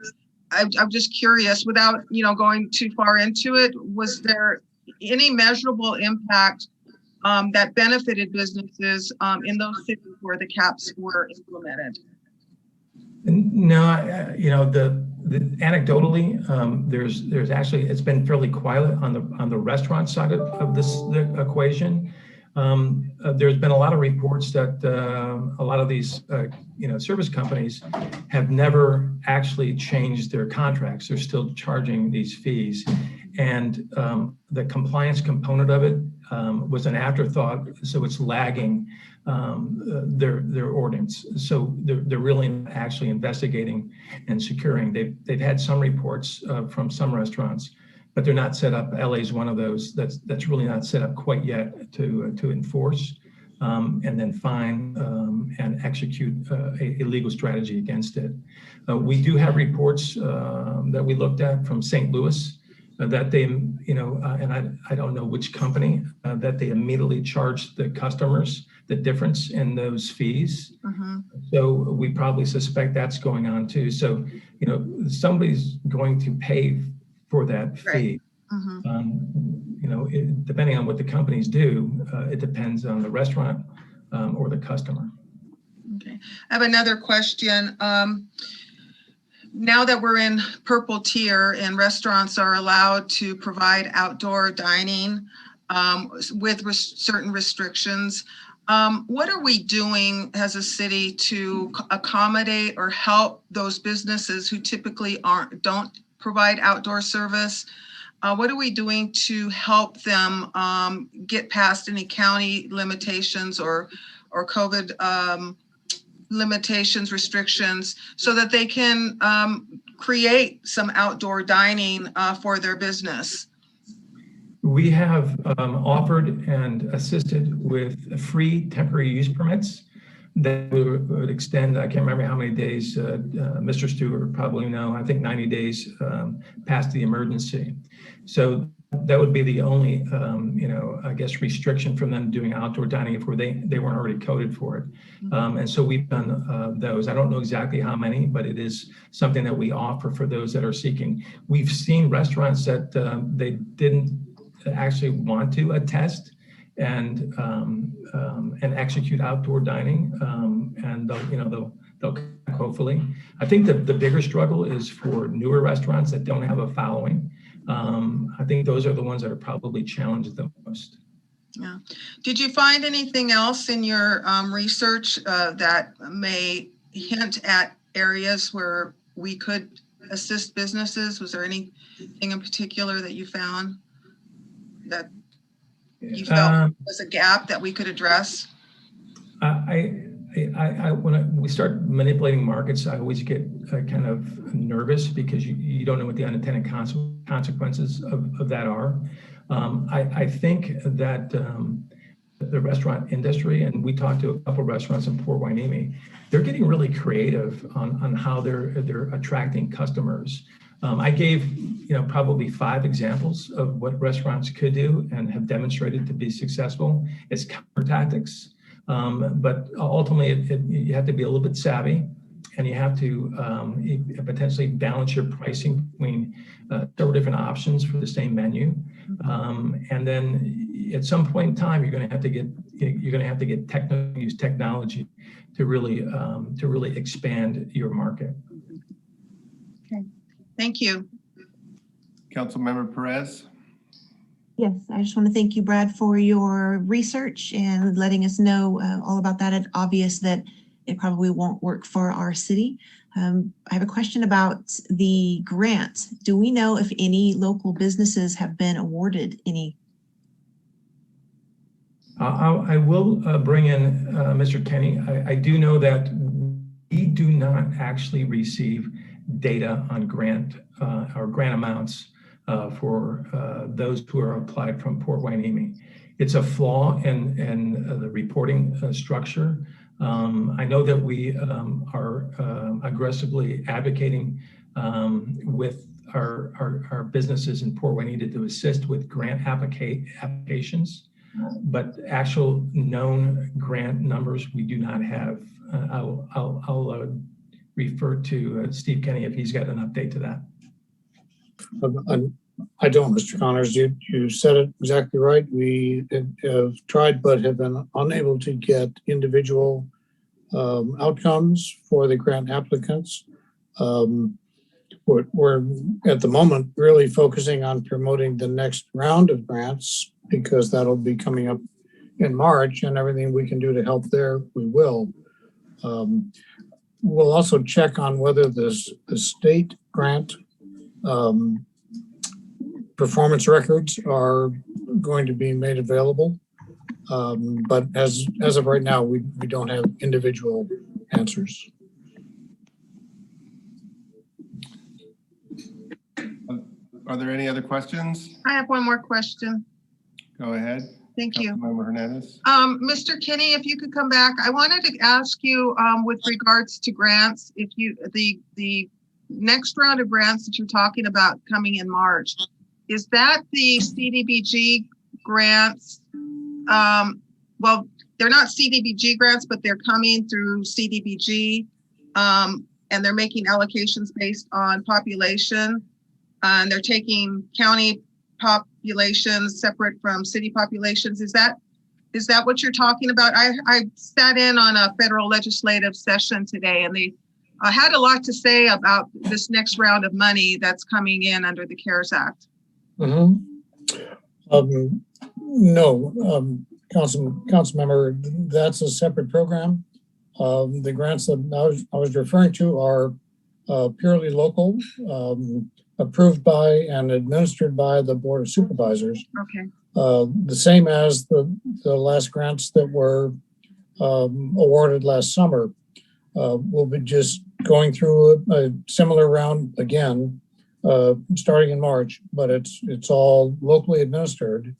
I'm just curious, without going too far into it, was there any measurable impact that benefited businesses in those cities where the caps were implemented? No, anecdotally, there's actually, it's been fairly quiet on the restaurant side of the equation. There's been a lot of reports that a lot of these service companies have never actually changed their contracts. They're still charging these fees, and the compliance component of it was an afterthought, so it's lagging their ordinance. So they're really not actually investigating and securing. They've had some reports from some restaurants, but they're not set up. LA is one of those that's really not set up quite yet to enforce and then fine and execute a legal strategy against it. We do have reports that we looked at from St. Louis that they, and I don't know which company, that they immediately charged the customers the difference in those fees. So we probably suspect that's going on too. So, somebody's going to pay for that fee. Depending on what the companies do, it depends on the restaurant or the customer. Okay, I have another question. Now that we're in purple tier and restaurants are allowed to provide outdoor dining with certain restrictions, What are we doing as a city to accommodate or help those businesses who typically don't provide outdoor service? What are we doing to help them get past any county limitations or COVID limitations, restrictions, so that they can create some outdoor dining for their business? We have offered and assisted with free temporary use permits that would extend, I can't remember how many days, Mr. Stewart would probably know, I think 90 days past the emergency. So that would be the only, I guess, restriction from them doing outdoor dining if they weren't already coded for it. And so we've done those. I don't know exactly how many, but it is something that we offer for those that are seeking. We've seen restaurants that they didn't actually want to attest and execute outdoor dining, and they'll hopefully. I think that the bigger struggle is for newer restaurants that don't have a following. I think those are the ones that are probably challenged the most. Yeah. Did you find anything else in your research that may hint at areas where we could assist businesses? Was there anything in particular that you found that you felt was a gap that we could address? When we start manipulating markets, I always get kind of nervous because you don't know what the unintended consequences of that are. I think that the restaurant industry, and we talked to a couple of restaurants in Port Hueneme, they're getting really creative on how they're attracting customers. I gave probably 5 examples of what restaurants could do and have demonstrated to be successful. It's counter tactics, but ultimately you have to be a little bit savvy, and you have to potentially balance your pricing between several different options for the same menu. And then at some point in time, you're going to have to use technology to really expand your market. Okay, thank you. Councilmember Perez. Yes, I just want to thank you, Brad, for your research and letting us know all about that. It's obvious that it probably won't work for our city. I have a question about the grant. Do we know if any local businesses have been awarded any? I will bring in Mr. Kenny. I do know that we do not actually receive data on grant or grant amounts for those who are applied from Port Hueneme. It's a flaw in the reporting structure. I know that we are aggressively advocating with our businesses in Port Hueneme to assist with grant applications, but actual known grant numbers we do not have. I'll refer to Steve Kenny if he's got an update to that. I don't, Mr. Connors. You said it exactly right. We have tried but have been unable to get individual outcomes for the grant applicants. We're at the moment really focusing on promoting the next round of grants because that'll be coming up in March, and everything we can do to help there, we will. We'll also check on whether the state grant performance records are going to be made available. But as of right now, we don't have individual answers. Are there any other questions? I have one more question. Go ahead. Thank you. Councilmember Hernandez. Mr. Kenny, if you could come back, I wanted to ask you with regards to grants, if you the next round of grants that you're talking about coming in March, is that the CDBG grants? Well, they're not CDBG grants, but they're coming through CDBG, and they're making allocations based on population, and they're taking county populations separate from city populations. Is that what you're talking about? I sat in on a federal legislative session today, and they had a lot to say about this next round of money that's coming in under the CARES Act. No, council member, that's a separate program. The grants that I was referring to are purely local, approved by and administered by the Board of Supervisors. Okay. The same as the last grants that were awarded last summer. We'll be just going through a similar round again, starting in March, but it's all locally administered.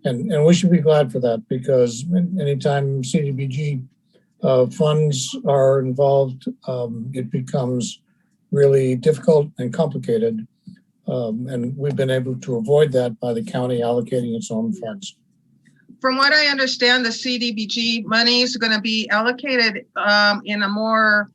And we should be glad for that, because anytime CDBG funds are involved, it becomes really difficult and complicated. And we've been able to avoid that by the county allocating its own funds. From what I understand, the CDBG money is going to be allocated in a more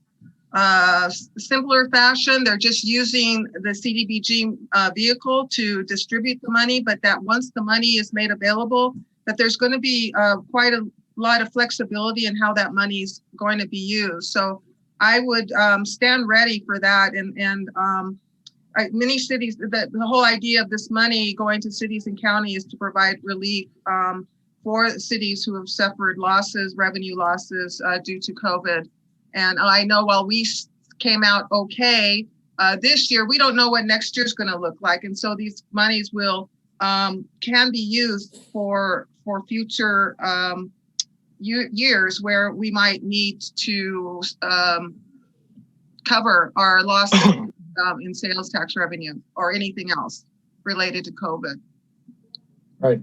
simpler fashion. They're just using the CDBG vehicle to distribute the money, but that once the money is made available, that there's going to be quite a lot of flexibility in how that money is going to be used. So I would stand ready for that. And many cities, the whole idea of this money going to cities and counties is to provide relief for cities who have suffered losses, revenue losses due to COVID. And I know while we came out okay this year, we don't know what next year's going to look like. And so these monies will can be used for future years where we might need to cover our losses in sales tax revenue or anything else related to COVID. Right.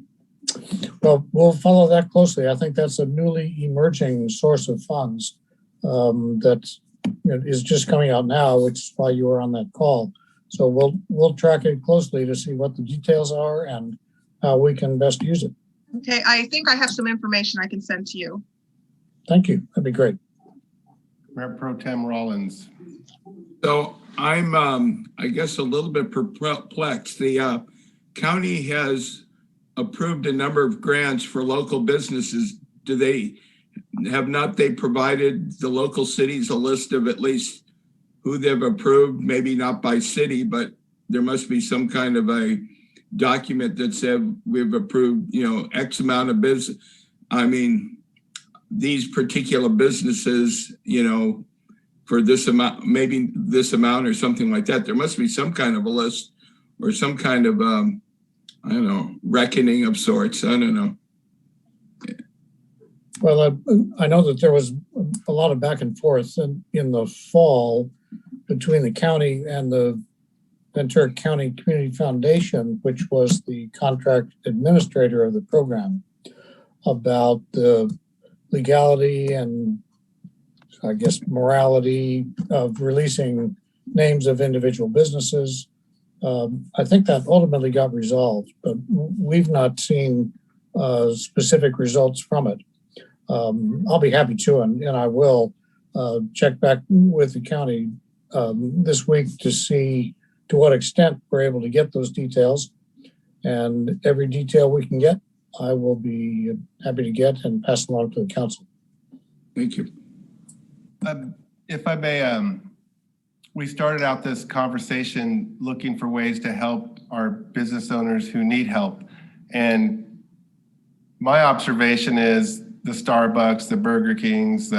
Well, we'll follow that closely. I think that's a newly emerging source of funds that is just coming out now, which is why you were on that call. So we'll track it closely to see what the details are and how we can best use it. Okay, I think I have some information I can send to you. Thank you. That'd be great. Rep. Pro Tem Rollins. So I'm, I guess, a little bit perplexed. The county has approved a number of grants for local businesses. Do they provided the local cities a list of at least who they've approved? Maybe not by city, but there must be some kind of a document that said we've approved, X amount of business. I mean, these particular businesses, for this amount, maybe this amount or something like that. There must be some kind of a list or some kind of, I don't know, reckoning of sorts. I don't know. Well, I know that there was a lot of back and forth in the fall between the county and the Ventura County Community Foundation, which was the contract administrator of the program, about the legality and I guess morality of releasing names of individual businesses. I think that ultimately got resolved, but we've not seen specific results from it. I'll be happy to, and I will check back with the county this week to see to what extent we're able to get those details. And every detail we can get, I will be happy to get and pass along to the council. Thank you. If I may, we started out this conversation looking for ways to help our business owners who need help. And my observation is the Starbucks, the Burger Kings,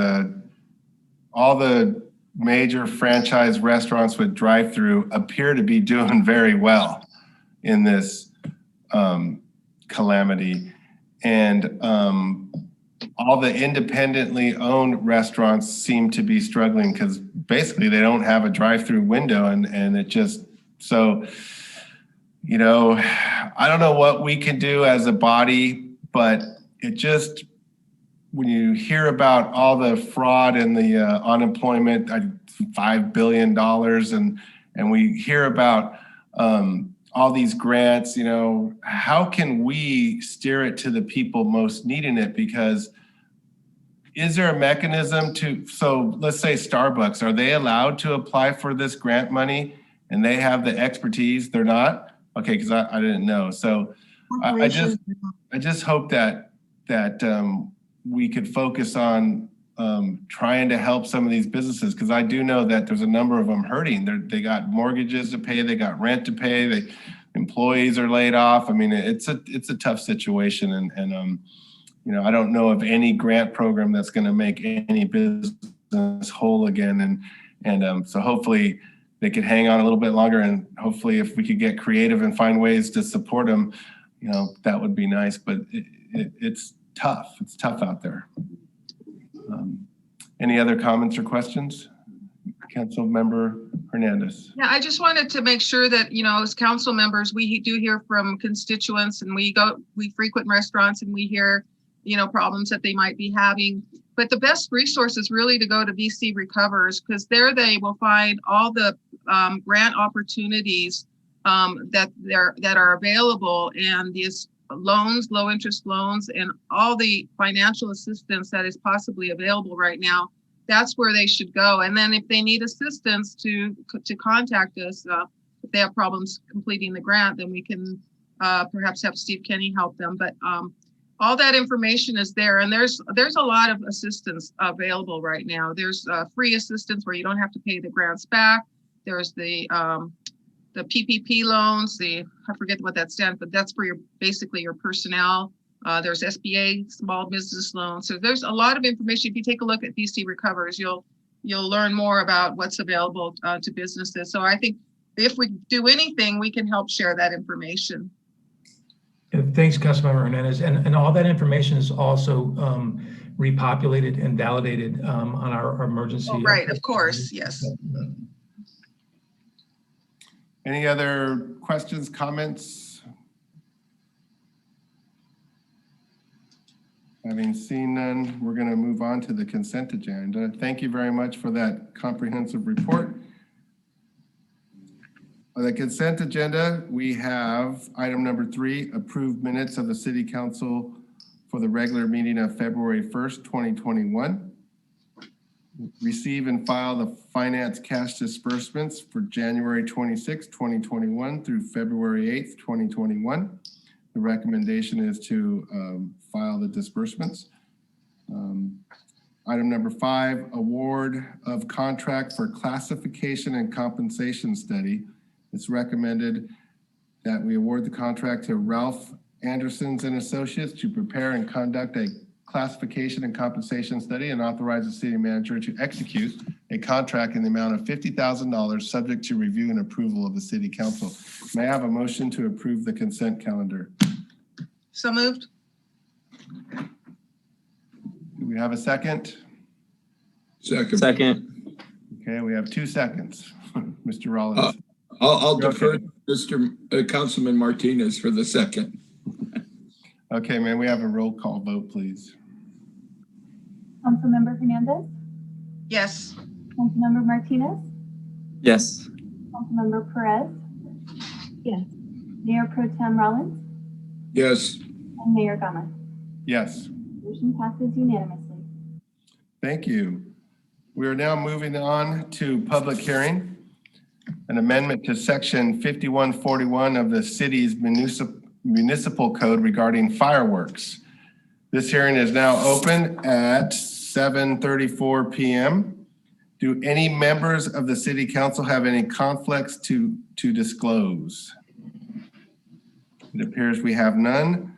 all the major franchise restaurants with drive-through appear to be doing very well in this calamity. And all the independently owned restaurants seem to be struggling because basically they don't have a drive-through window, and it just, so, I don't know what we can do as a body, but it just, when you hear about all the fraud and the unemployment, $5 billion, and we hear about all these grants, how can we steer it to the people most needing it? Because is there a mechanism so let's say Starbucks, are they allowed to apply for this grant money and they have the expertise? They're not? Okay, because I didn't know. So I just hope that we could focus on trying to help some of these businesses, because I do know that there's a number of them hurting. They got mortgages to pay, they got rent to pay, employees are laid off. I mean, it's a tough situation, and I don't know of any grant program that's going to make any business whole again. And so hopefully they could hang on a little bit longer, and hopefully if we could get creative and find ways to support them, that would be nice, but it's tough. It's tough out there. Any other comments or questions? Council Member Hernandez. Yeah, I just wanted to make sure that, as council members, we do hear from constituents, and we frequent restaurants and we hear, problems that they might be having. But the best resource is really to go to BC Recovers, because there they will find all the grant opportunities that are available, and these loans, low interest loans, and all the financial assistance that is possibly available right now. That's where they should go. And then if they need assistance to contact us, if they have problems completing the grant, then we can perhaps have Steve Kenny help them. But all that information is there, and there's a lot of assistance available right now. There's free assistance where you don't have to pay the grants back. There's the PPP loans. I forget what that stands, but that's for basically your personnel. There's SBA small business loans. So there's a lot of information. If you take a look at BC Recovers, you'll learn more about what's available to businesses. So I think if we do anything, we can help share that information. Thanks, Councilmember Hernandez. And all that information is also repopulated and validated on our emergency. Oh, right, of course, yes. Any other questions, comments? Having seen none, we're going to move on to the consent agenda. Thank you very much for that comprehensive report. On the consent agenda, we have item number 3, approved minutes of the City Council for the regular meeting of February 1st, 2021. Receive and file the finance cash disbursements for January 26, 2021 through February 8th, 2021. The recommendation is to file the disbursements. Item number 5, award of contract for classification and compensation study. It's recommended that we award the contract to Ralph Andersons and Associates to prepare and conduct a classification and compensation study, and authorize the city manager to execute a contract in the amount of $50,000 subject to review and approval of the City Council. May I have a motion to approve the consent calendar? So moved. Do we have a second? Second. Okay, we have 2 seconds. Mr. Rollins. I'll defer to Mr. Councilman Martinez for the second. Okay, may we have a roll call vote, please? Councilmember Hernandez, Yes. Councilmember Martinez, Yes. Councilmember Perez. Yes. Mayor Pro Tem Rollins, Yes. and Mayor Gama. Yes. Motion passes unanimously. Thank you. We are now moving on to public hearing. An amendment to section 5141 of the city's municipal code regarding fireworks. This hearing is now open at 7:34 p.m. Do any members of the City Council have any conflicts to disclose? It appears we have none.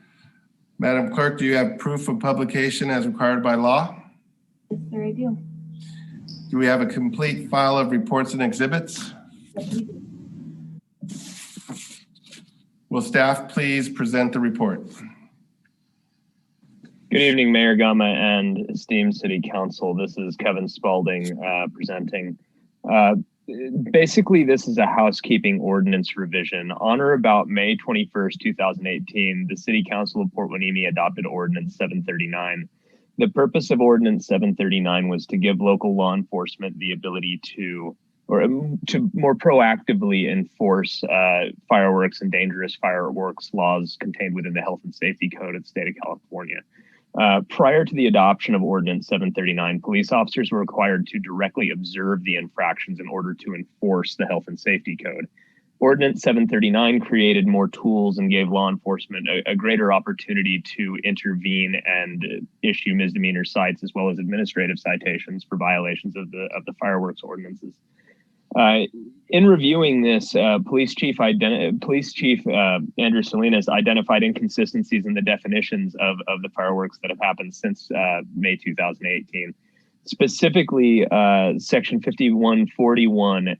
Madam Clerk, do you have proof of publication as required by law? Yes, sir, I do. Do we have a complete file of reports and exhibits? Yes, we do. Will staff please present the report? Good evening, Mayor Gama and esteemed City Council. This is Kevin Spalding presenting. Basically, this is a housekeeping ordinance revision. On or about May 21st, 2018, the City Council of Port Hueneme adopted Ordinance 739. The purpose of Ordinance 739 was to give local law enforcement the ability to more proactively enforce fireworks and dangerous fireworks laws contained within the Health and Safety Code of the state of California. Prior to the adoption of Ordinance 739, police officers were required to directly observe the infractions in order to enforce the Health and Safety Code. Ordinance 739 created more tools and gave law enforcement a greater opportunity to intervene and issue misdemeanor cites as well as administrative citations for violations of the fireworks ordinances. In reviewing this, Police Chief Andrew Salinas identified inconsistencies in the definitions of the fireworks that have happened since May 2018. Specifically, Section 5141,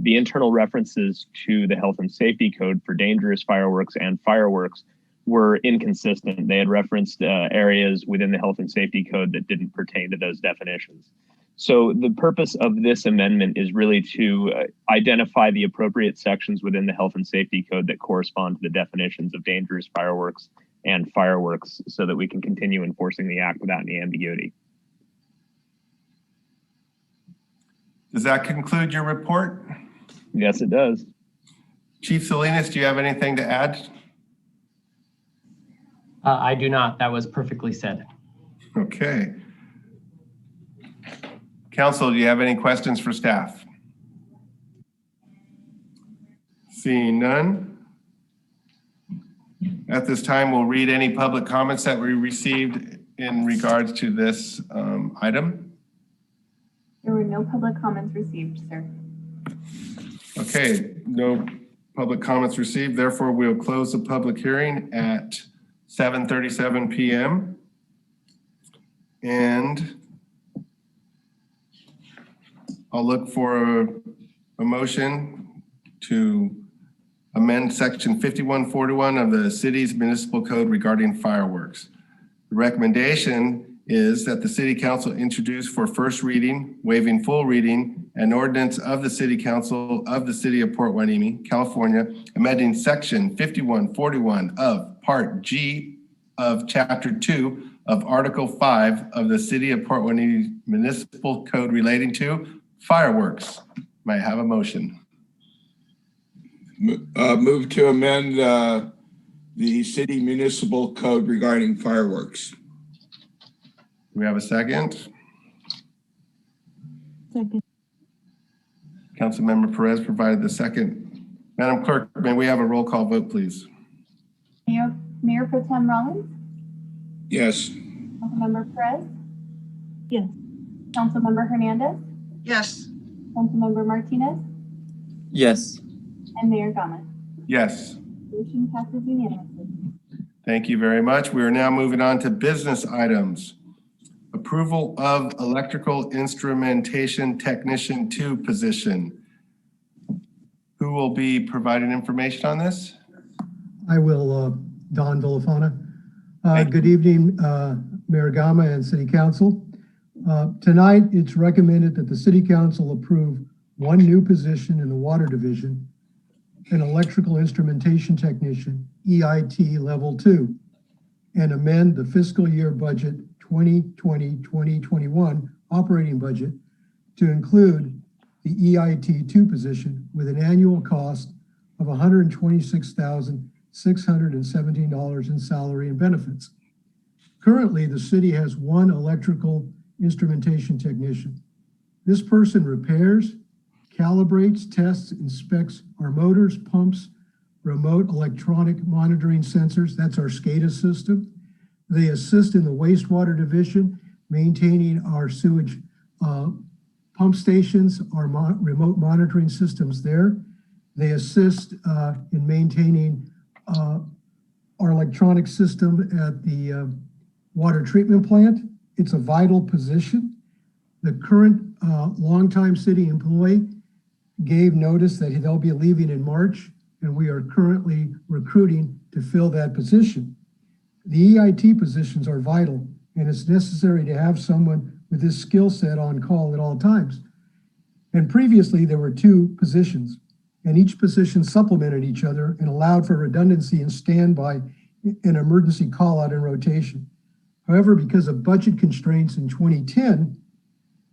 the internal references to the Health and Safety Code for dangerous fireworks and fireworks were inconsistent. They had referenced areas within the Health and Safety Code that didn't pertain to those definitions. So the purpose of this amendment is really to identify the appropriate sections within the Health and Safety Code that correspond to the definitions of dangerous fireworks and fireworks so that we can continue enforcing the act without any ambiguity. Does that conclude your report? Yes, it does. Chief Salinas, do you have anything to add? I do not. That was perfectly said. Okay. Council, do you have any questions for staff? Seeing none. At this time, we'll read any public comments that we received in regards to this item. There were no public comments received, sir. Okay, no public comments received. Therefore, we'll close the public hearing at 7:37 p.m. And I'll look for a motion to amend section 5141 of the city's municipal code regarding fireworks. The recommendation is that the city council introduce for first reading, waiving full reading, an ordinance of the city council of the city of Port Hueneme, California, amending section 5141 of part G of chapter 2 of article 5 of the city of Port Hueneme municipal code relating to fireworks. May I have a motion? Move to amend the city municipal code regarding fireworks. Do we have a second? Second. Councilmember Perez provided the second. Madam Clerk, may we have a roll call vote, please? Mayor Pro Tem Rollins? Yes. Councilmember Perez? Yes. Councilmember Hernandez? Yes. Councilmember Martinez? Yes. And Mayor Gama. Yes. Motion passes unanimously. Thank you very much. We are now moving on to business items. Approval of electrical instrumentation technician 2 position. Who will be providing information on this? I will, Don Villafana. Good evening, Mayor Gama and City Council. Tonight, it's recommended that the City Council approve one new position in the Water Division, an electrical instrumentation technician, EIT Level 2, and amend the fiscal year budget 2020-2021 operating budget to include the EIT 2 position with an annual cost of $126,617 in salary and benefits. Currently, the city has one electrical instrumentation technician. This person repairs, calibrates, tests, inspects our motors, pumps, remote electronic monitoring sensors. That's our SCADA system. They assist in the wastewater division, maintaining our sewage pump stations, our remote monitoring systems there. They assist in maintaining our electronic system at the water treatment plant. It's a vital position. The current longtime city employee gave notice that they'll be leaving in March, and we are currently recruiting to fill that position. The EIT positions are vital, and it's necessary to have someone with this skill set on call at all times. And previously, there were 2 positions, and each position supplemented each other and allowed for redundancy and standby and emergency call out and rotation. However, because of budget constraints in 2010,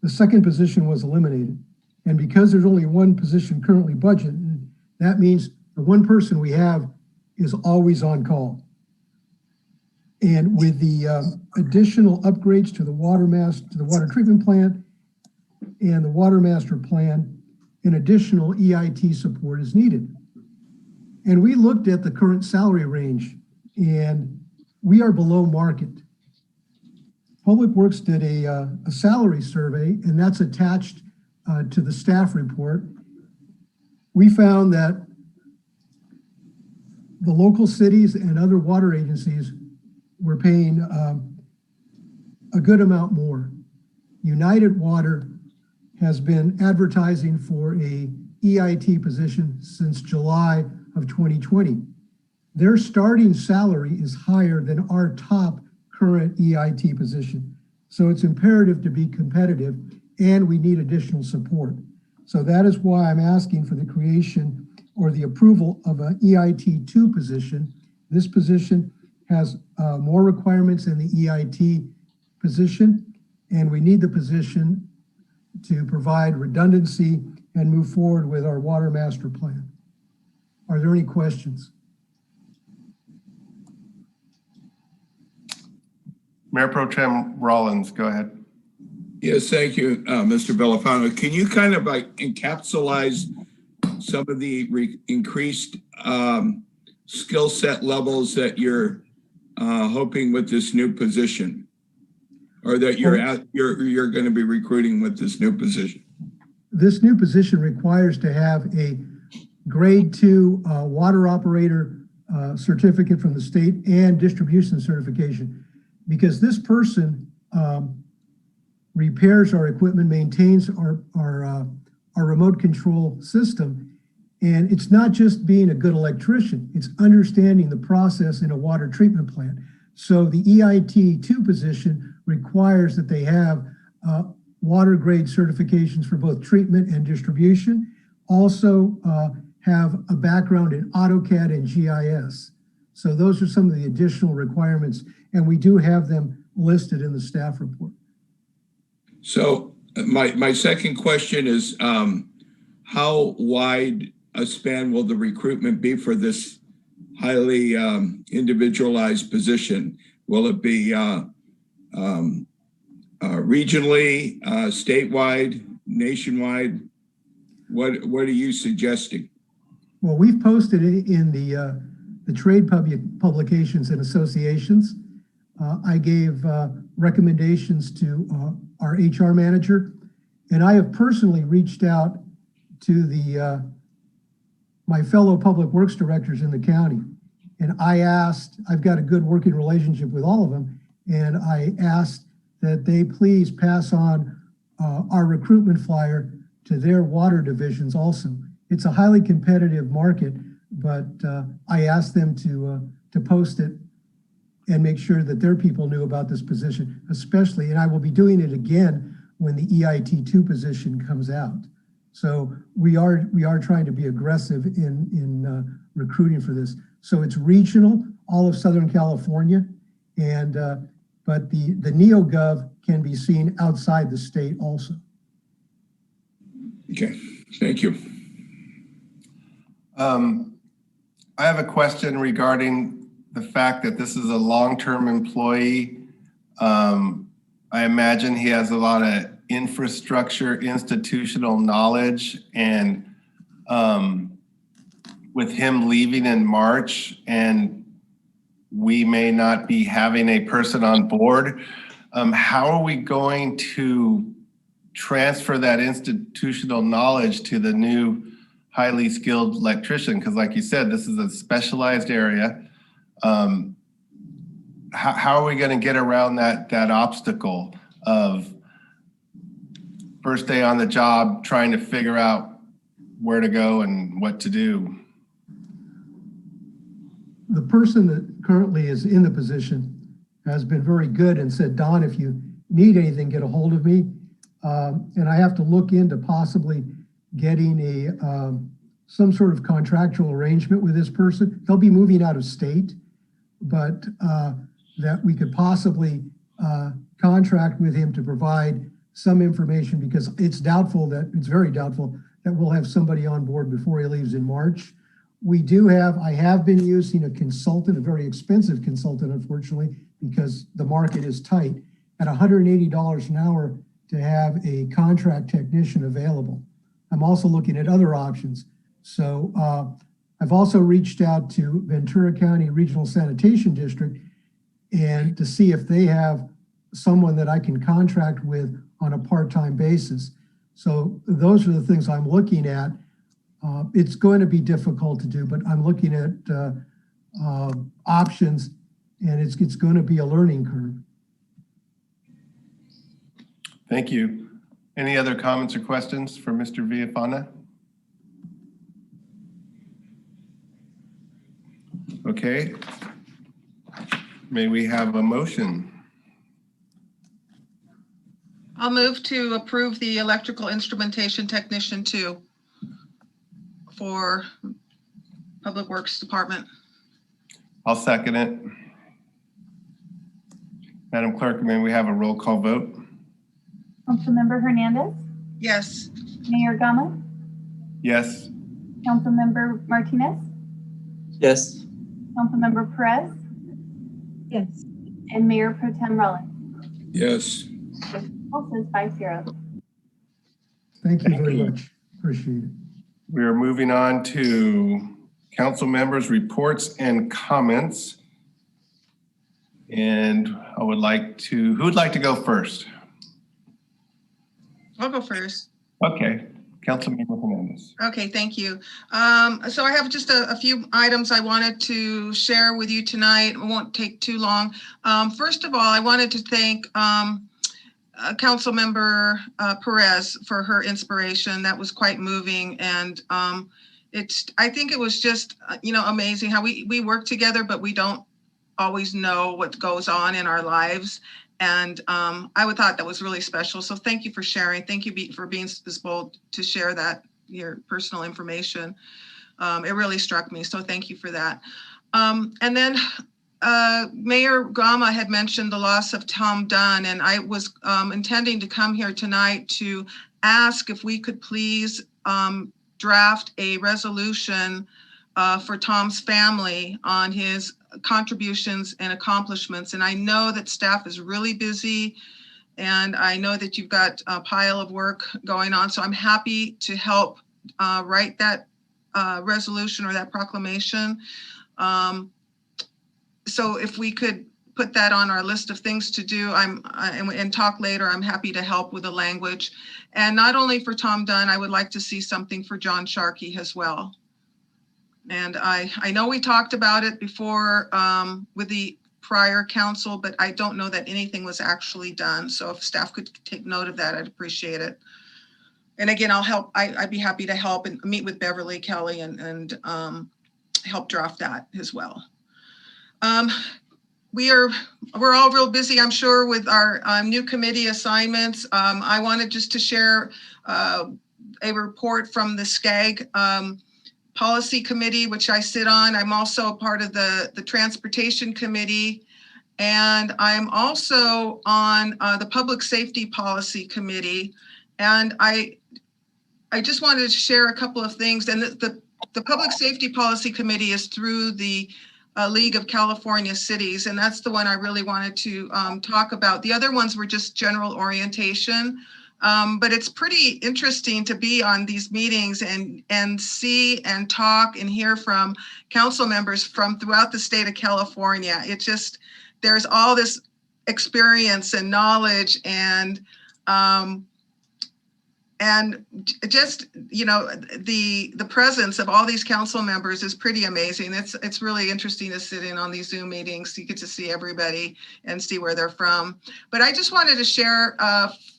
the second position was eliminated. And because there's only one position currently budgeted, that means the one person we have is always on call. And with the additional upgrades to the water treatment plant and the water master plan, an additional EIT support is needed. And we looked at the current salary range, and we are below market. Public Works did a salary survey, and that's attached to the staff report, we found that the local cities and other water agencies were paying a good amount more. United Water has been advertising for a EIT position since July of 2020. Their starting salary is higher than our top current EIT position. So it's imperative to be competitive, and we need additional support. So that is why I'm asking for the creation or the approval of an EIT 2 position. This position has more requirements than the EIT position, and we need the position to provide redundancy and move forward with our water master plan. Are there any questions? Mayor Pro Tem Rollins, go ahead. Yes, thank you, Mr. Bellafano. Can you kind of like encapsulate some of the increased skill set levels that you're hoping with this new position, or that you're going to be recruiting with this new position? This new position requires to have a grade 2 water operator certificate from the state and distribution certification, because this person repairs our equipment, maintains our remote control system. And it's not just being a good electrician, it's understanding the process in a water treatment plant. So the EIT 2 position requires that they have water grade certifications for both treatment and distribution. Also have a background in AutoCAD and GIS. So those are some of the additional requirements, and we do have them listed in the staff report. So my second question is, how wide a span will the recruitment be for this highly individualized position? Will it be regionally, statewide, nationwide? What are you suggesting? Well, we've posted it in the trade publications and associations. I gave recommendations to our HR manager, and I have personally reached out to my fellow public works directors in the county. And I asked, I've got a good working relationship with all of them, and I asked that they please pass on our recruitment flyer to their water divisions also. It's a highly competitive market, but I asked them to post it and make sure that their people knew about this position, especially, and I will be doing it again when the EIT 2 position comes out. So we are trying to be aggressive in recruiting for this. So it's regional, all of Southern California, and but the NeoGov can be seen outside the state also. Okay, thank you. I have a question regarding the fact that this is a long-term employee. I imagine he has a lot of infrastructure, institutional knowledge, and with him leaving in March and we may not be having a person on board, how are we going to transfer that institutional knowledge to the new highly skilled electrician? Because like you said, this is a specialized area. How are we going to get around that obstacle of first day on the job, trying to figure out where to go and what to do? The person that currently is in the position has been very good and said, Don, if you need anything, get a hold of me. And I have to look into possibly getting some sort of contractual arrangement with this person. They'll be moving out of state, but that we could possibly contract with him to provide some information, because it's very doubtful that we'll have somebody on board before he leaves in March. I have been using a consultant, a very expensive consultant, unfortunately, because the market is tight, at $180 an hour to have a contract technician available. I'm also looking at other options. So I've also reached out to Ventura County Regional Sanitation District and to see if they have someone that I can contract with on a part-time basis. So those are the things I'm looking at. It's going to be difficult to do, but I'm looking at options, and it's going to be a learning curve. Thank you. Any other comments or questions for Mr. Villafana? Okay. May we have a motion? I'll move to approve the electrical instrumentation technician 2 for Public Works Department. I'll second it. Madam Clerk, may we have a roll call vote? Councilmember Hernandez, Yes. Mayor Gama, Yes. Councilmember Martinez, Yes. Councilmember Perez, Yes. and Mayor Pro Tem Rollins. Yes. Also 5-0. Thank you very you. much. Appreciate it. We are moving on to council members' reports and comments. And I would like to, who would like to go first? I'll go first. Okay, Councilmember Hernandez. Okay, thank you. So I have just a few items I wanted to share with you tonight. It won't take too long. First of all, I wanted to thank Councilmember Perez for her inspiration. That was quite moving, and I think it was just amazing how we work together, but we don't always know what goes on in our lives. And I would thought that was really special. So thank you for sharing. Thank you for being this bold to share that, your personal information. It really struck me. So thank you for that. And then Mayor Gama had mentioned the loss of Tom Dunn, and I was intending to come here tonight to ask if we could please draft a resolution for Tom's family on his contributions and accomplishments. And I know that staff is really busy, and I know that you've got a pile of work going on. So I'm happy to help write that resolution or that proclamation. So if we could put that on our list of things to do, and talk later, I'm happy to help with the language. And not only for Tom Dunn, I would like to see something for John Sharkey as well. And I know we talked about it before with the prior council, but I don't know that anything was actually done. So if staff could take note of that, I'd appreciate it. And again, I'll help. I'd be happy to help and meet with Beverly Kelly and help draft that as well. We're all real busy, I'm sure, with our new committee assignments. I wanted just to share a report from the SCAG Policy Committee, which I sit on. I'm also a part of the Transportation Committee, and I'm also on the Public Safety Policy Committee. And I just wanted to share a couple of things. And the Public Safety Policy Committee is through the League of California Cities, and that's the one I really wanted to talk about. The other ones were just general orientation. But it's pretty interesting to be on these meetings and see and talk and hear from council members from throughout the state of California. It just, there's all this experience and knowledge and just, the presence of all these council members is pretty amazing. It's really interesting to sit in on these Zoom meetings. You get to see everybody and see where they're from. But I just wanted to share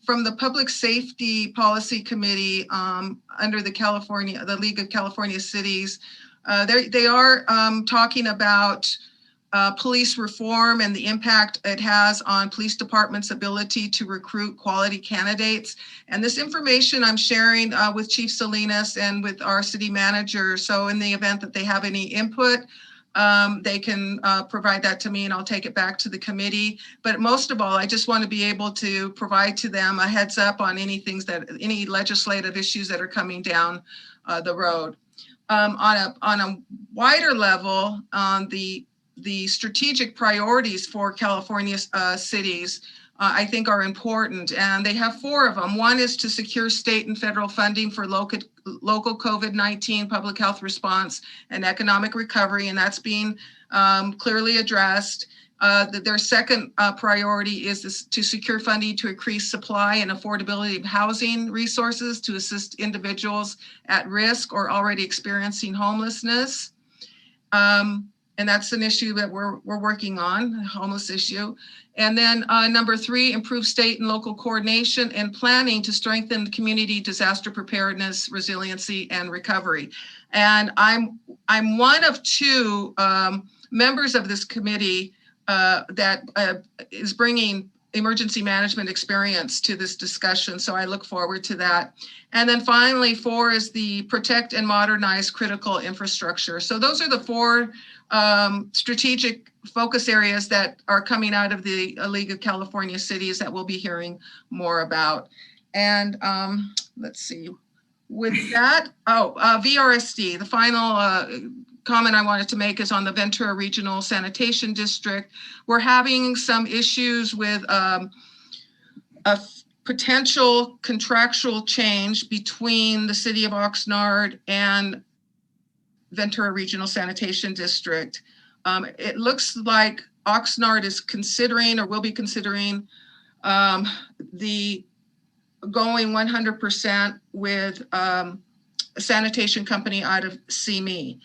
from the Public Safety Policy Committee under the League of California Cities. They are talking about police reform and the impact it has on police departments' ability to recruit quality candidates. And this information I'm sharing with Chief Salinas and with our city manager. So in the event that they have any input, they can provide that to me and I'll take it back to the committee. But most of all, I just want to be able to provide to them a heads up on any legislative issues that are coming down the road. On a wider level, on the strategic priorities for California cities, I think are important, and they have 4 of them. One is to secure state and federal funding for local COVID-19 public health response and economic recovery, and that's being clearly addressed. Their second priority is to secure funding to increase supply and affordability of housing resources to assist individuals at risk or already experiencing homelessness. And that's an issue that we're working on, the homeless issue. And then number 3, improve state and local coordination and planning to strengthen community disaster preparedness, resiliency, and recovery. And I'm one of 2 members of this committee that is bringing emergency management experience to this discussion. So I look forward to that. And then finally, 4 is the protect and modernize critical infrastructure. So those are the 4 strategic focus areas that are coming out of the League of California Cities that we'll be hearing more about. And let's see, with that, VRSD, the final comment I wanted to make is on the Ventura Regional Sanitation District. We're having some issues with a potential contractual change between the city of Oxnard and Ventura Regional Sanitation District. It looks like Oxnard is considering or will be considering the going 100% with a sanitation company out of CME.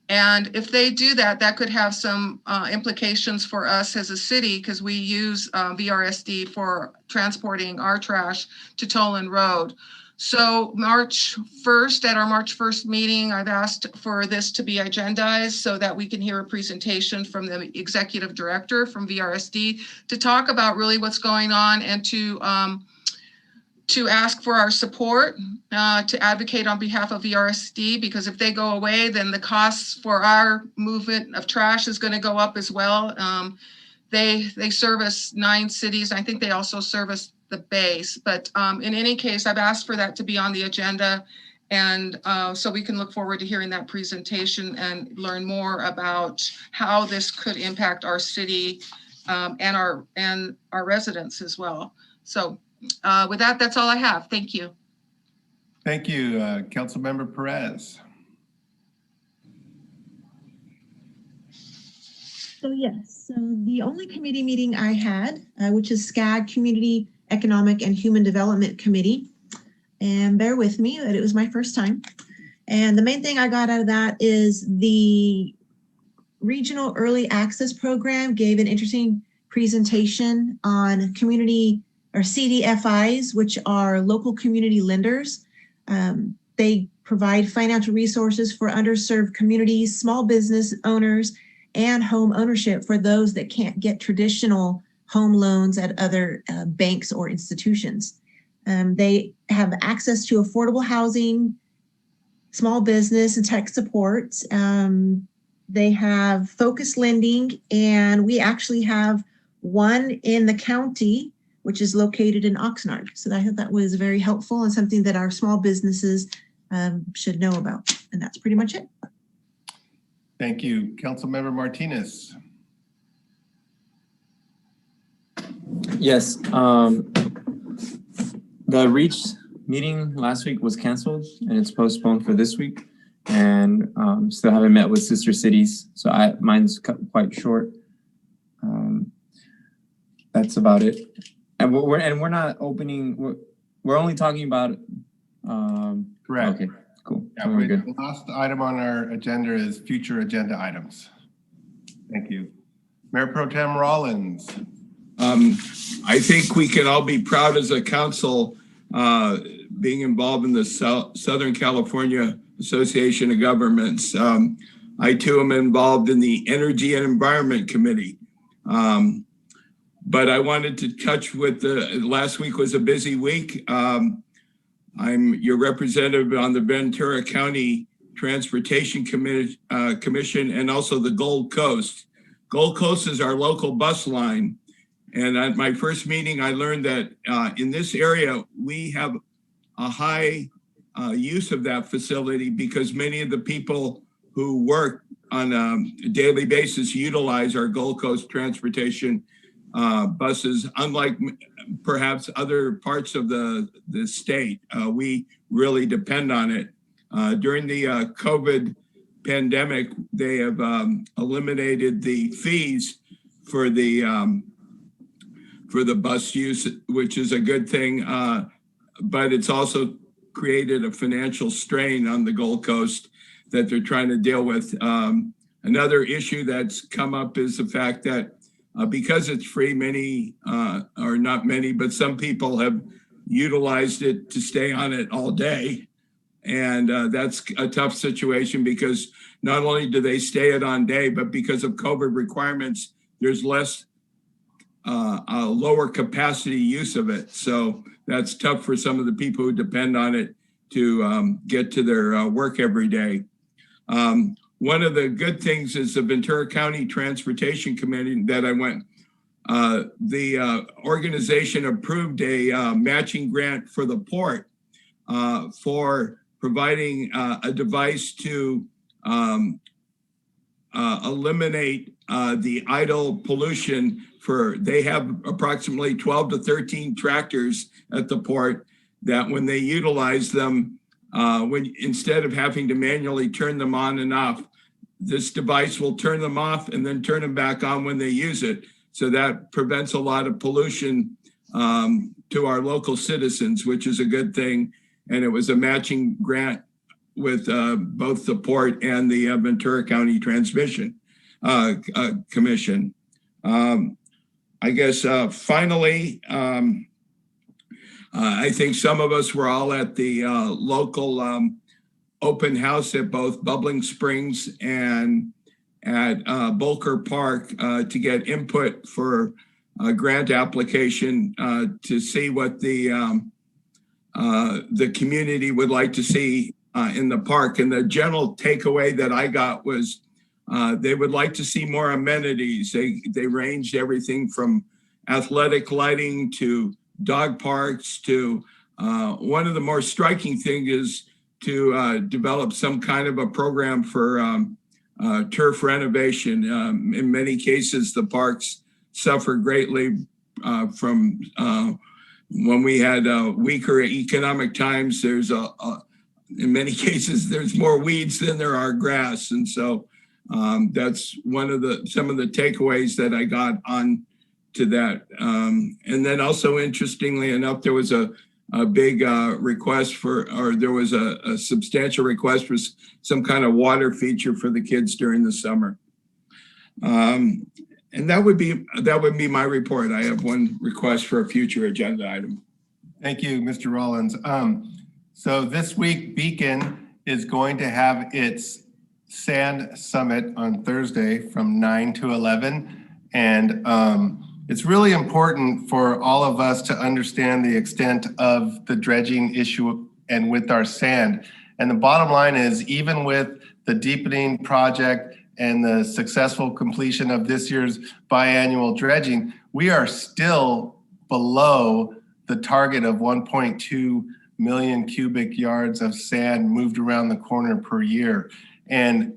And if they do that, that could have some implications for us as a city because we use VRSD for transporting our trash to Toland Road. So March 1st, at our March 1st meeting, I've asked for this to be agendized so that we can hear a presentation from the executive director from VRSD to talk about really what's going on and to ask for our support, to advocate on behalf of VRSD, because if they go away, then the costs for our movement of trash is going to go up as well. They service 9 cities. I think they also service the base, but in any case, I've asked for that to be on the agenda, and so we can look forward to hearing that presentation and learn more about how this could impact our city and our residents as well. So with that, that's all I have. Thank you. Thank you, Councilmember Perez. So yes, so the only committee meeting I had, which is SCAG, Community Economic and Human Development Committee, and bear with me that it was my first time. And the main thing I got out of that is the Regional Early Access Program gave an interesting presentation on community or CDFIs, which are local community lenders. They provide financial resources for underserved communities, small business owners, and home ownership for those that can't get traditional home loans at other banks or institutions. They have access to affordable housing, small business, and tech support. They have focused lending, and we actually have one in the county, which is located in Oxnard. So I thought that was very helpful and something that our small businesses should know about. And that's pretty much it. Thank you. Councilmember Martinez. Yes, the REACH meeting last week was canceled and it's postponed for this week, and still haven't met with sister cities. So mine's quite short. That's about it. And we're not opening. We're only talking about. Correct. Okay. Cool. Yeah, We're good. the last item on our agenda is future agenda items. Thank you. Mayor Pro Tem Rollins. I think we can all be proud as a council being involved in the Southern California Association of Governments. I too am involved in the Energy and Environment Committee. But I wanted to touch with last week was a busy week. I'm your representative on the Ventura County Transportation Commission and also the Gold Coast. Gold Coast is our local bus line. And at my first meeting, I learned that in this area, we have a high use of that facility because many of the people who work on a daily basis utilize our Gold Coast transportation buses, unlike perhaps other parts of the state. We really depend on it. During the COVID pandemic, they have eliminated the fees for the bus use, which is a good thing. But it's also created a financial strain on the Gold Coast that they're trying to deal with. Another issue that's come up is the fact that because it's free, many, or not many, but some people have utilized it to stay on it all day. And that's a tough situation because not only do they stay it on day, but because of COVID requirements, there's less a lower capacity use of it. So that's tough for some of the people who depend on it to get to their work every day. One of the good things is the Ventura County Transportation Committee that I went, the organization approved a matching grant for the port for providing a device to eliminate the idle pollution. They have approximately 12 to 13 tractors at the port that when they utilize them, instead of having to manually turn them on and off, this device will turn them off and then turn them back on when they use it. So that prevents a lot of pollution to our local citizens, which is a good thing. And it was a matching grant with both the port and the Ventura County Transmission Commission. I guess finally, I think some of us were all at the local open house at both Bubbling Springs and at Bolker Park to get input for a grant application to see what the community would like to see in the park. And the general takeaway that I got was they would like to see more amenities. They ranged everything from athletic lighting to dog parks to one of the more striking things is to develop some kind of a program for turf renovation. In many cases, the parks suffer greatly from when we had weaker economic times. There's in many cases, there's more weeds than there are grass. And so that's some of the takeaways that I got on to that. And then also, interestingly enough, there was a big request there was a substantial request for some kind of water feature for the kids during the summer. And that would be my report. I have one request for a future agenda item. Thank you, Mr. Rollins. So this week, Beacon is going to have its Sand Summit on Thursday from 9 to 11. And it's really important for all of us to understand the extent of the dredging issue and with our sand. And the bottom line is, even with the deepening project and the successful completion of this year's biannual dredging, we are still below the target of 1.2 million cubic yards of sand moved around the corner per year. And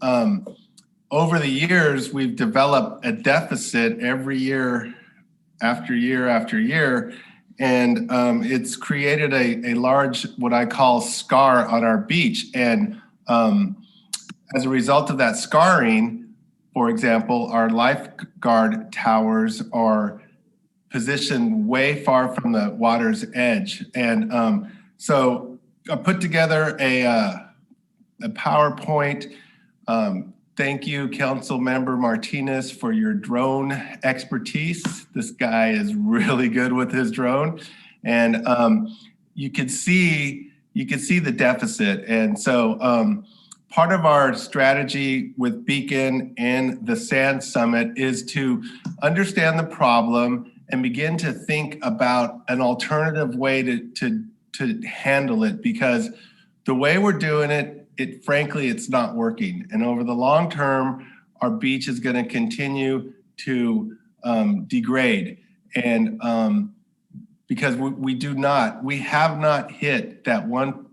over the years, we've developed a deficit every year after year after year. And it's created a large, what I call scar on our beach. And as a result of that scarring, for example, our lifeguard towers are positioned way far from the water's edge. And so I put together a PowerPoint. Thank you, Council Member Martinez, for your drone expertise. This guy is really good with his drone. And you could see the deficit. And so part of our strategy with Beacon and the Sand Summit is to understand the problem and begin to think about an alternative way to handle it, because the way we're doing it, frankly, it's not working. And over the long term, our beach is going to continue to degrade. And because we have not hit that one,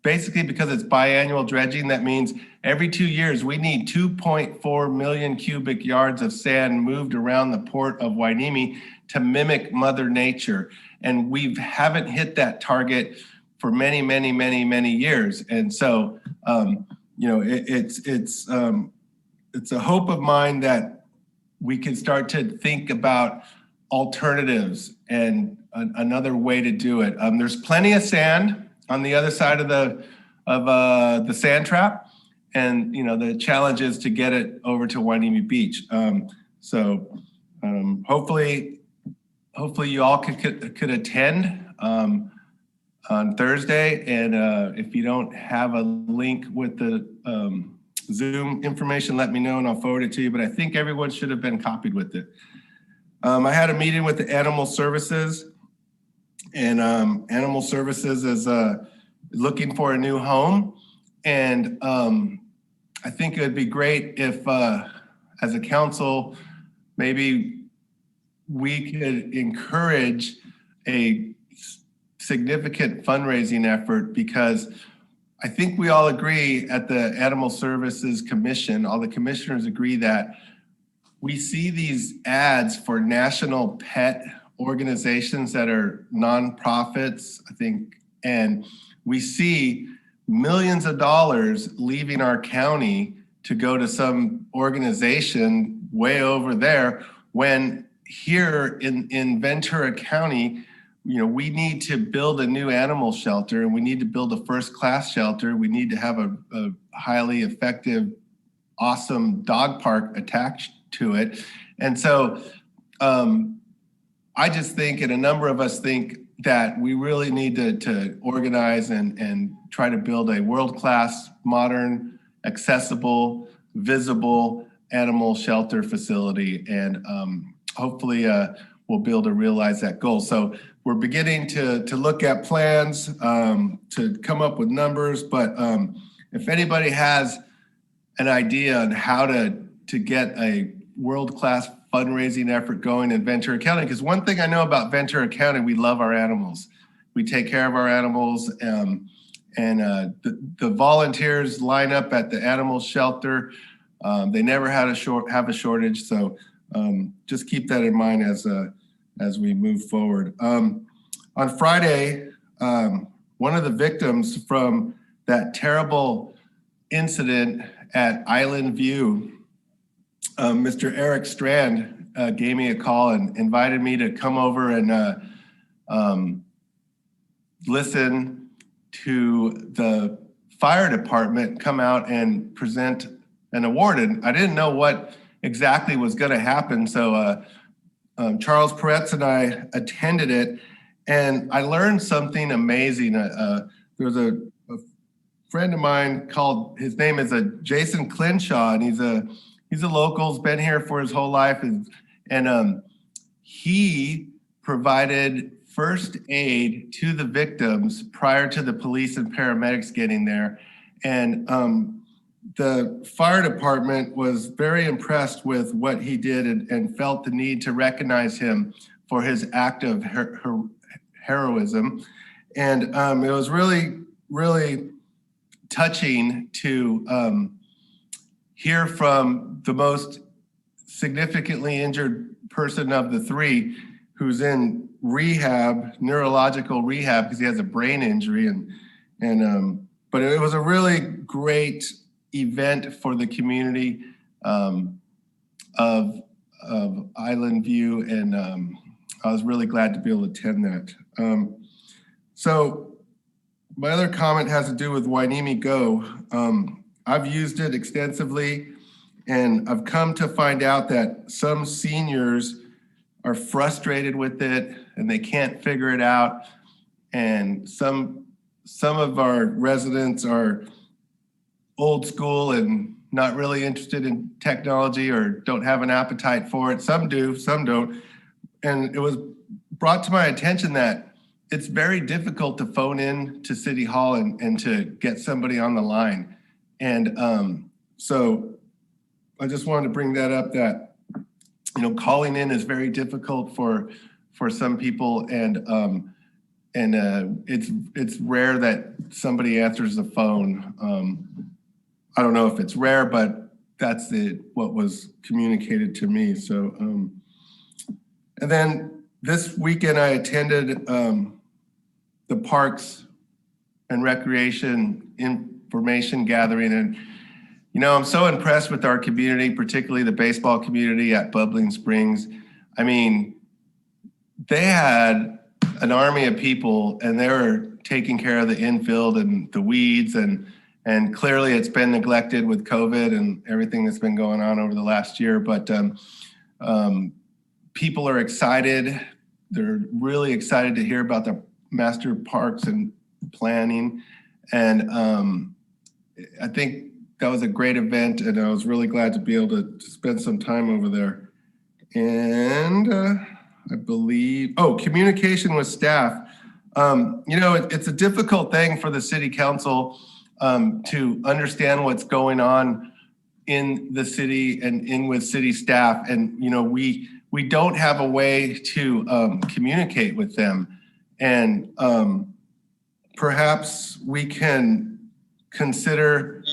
basically because it's biannual dredging, that means every 2 years, we need 2.4 million cubic yards of sand moved around the port of Hueneme to mimic Mother Nature. And we haven't hit that target for many, many, many, many years. And so, it's a hope of mine that we can start to think about alternatives and another way to do it. There's plenty of sand on the other side of the sand trap, and the challenge is to get it over to Hueneme Beach. Hopefully you all could attend on Thursday, and if you don't have a link with the Zoom information, let me know and I'll forward it to you, but I think everyone should have been copied with it. I had a meeting with the Animal Services, and Animal Services is looking for a new home, and I think it would be great if as a council, maybe we could encourage a significant fundraising effort, because I think we all agree at the Animal Services Commission, all the commissioners agree that we see these ads for national pet organizations that are nonprofits, I think, and we see millions of dollars leaving our county to go to some organization way over there, when here in Ventura County, we need to build a new animal shelter, and we need to build a first-class shelter. We need to have a highly effective, awesome dog park attached to it. And so I just think, and a number of us think, that we really need to organize and try to build a world-class, modern, accessible, visible animal shelter facility. And hopefully we'll be able to realize that goal. So we're beginning to look at plans, to come up with numbers, but if anybody has an idea on how to get a world-class fundraising effort going in Ventura County, because one thing I know about Ventura County, we love our animals. We take care of our animals, and the volunteers line up at the animal shelter. They never had have a shortage, so just keep that in mind as we move forward. On Friday, one of the victims from that terrible incident at Island View, Mr. Eric Strand, gave me a call and invited me to come over and listen to the fire department come out and present an award. And I didn't know what exactly was going to happen. So Charles Peretz and I attended it, and I learned something amazing. There was a friend of mine called, his name is Jason Clinshaw, and he's a local, has been here for his whole life, and he provided first aid to the victims prior to the police and paramedics getting there. And the fire department was very impressed with what he did and felt the need to recognize him for his act of heroism. And it was really, really touching to hear from the most significantly injured person of the three, who's in rehab, neurological rehab, because he has a brain injury. But it was a really great event for the community of Island View, and I was really glad to be able to attend that. So my other comment has to do with Hueneme Go. I've used it extensively, and I've come to find out that some seniors are frustrated with it and they can't figure it out. And some of our residents are old school and not really interested in technology or don't have an appetite for it. Some do, some don't. And it was brought to my attention that it's very difficult to phone in to City Hall and to get somebody on the line. And so I just wanted to bring that up, that calling in is very difficult for some people, and it's rare that somebody answers the phone. I don't know if it's rare, but that's what was communicated to me. So, and then this weekend I attended the Parks and Recreation information gathering, and You know, I'm so impressed with our community, particularly the baseball community at Bubbling Springs. I mean, they had an army of people and they were taking care of the infield and the weeds, and clearly it's been neglected with COVID and everything that's been going on over the last year. But people are excited. They're really excited to hear about the master parks and planning. And I think that was a great event, and I was really glad to be able to spend some time over there. And I believe, communication with staff. You know, it's a difficult thing for the city council to understand what's going on in the city and with city staff. And, you know, we don't have a way to communicate with them. And perhaps we can consider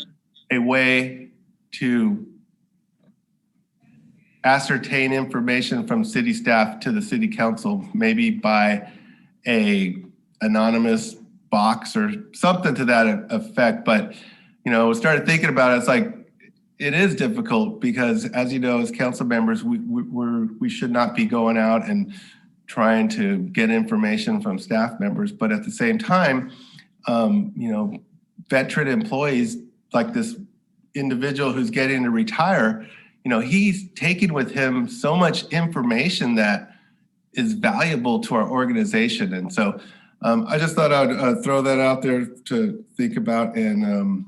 a way to ascertain information from city staff to the city council, maybe by a anonymous box or something to that effect. But, you know, started thinking about it, it's like, it is difficult because, as you know, as council members, we should not be going out and trying to get information from staff members. But at the same time, you know, veteran employees like this individual who's getting to retire, you know, he's taking with him so much information that is valuable to our organization. And so I just thought I'd throw that out there to think about. And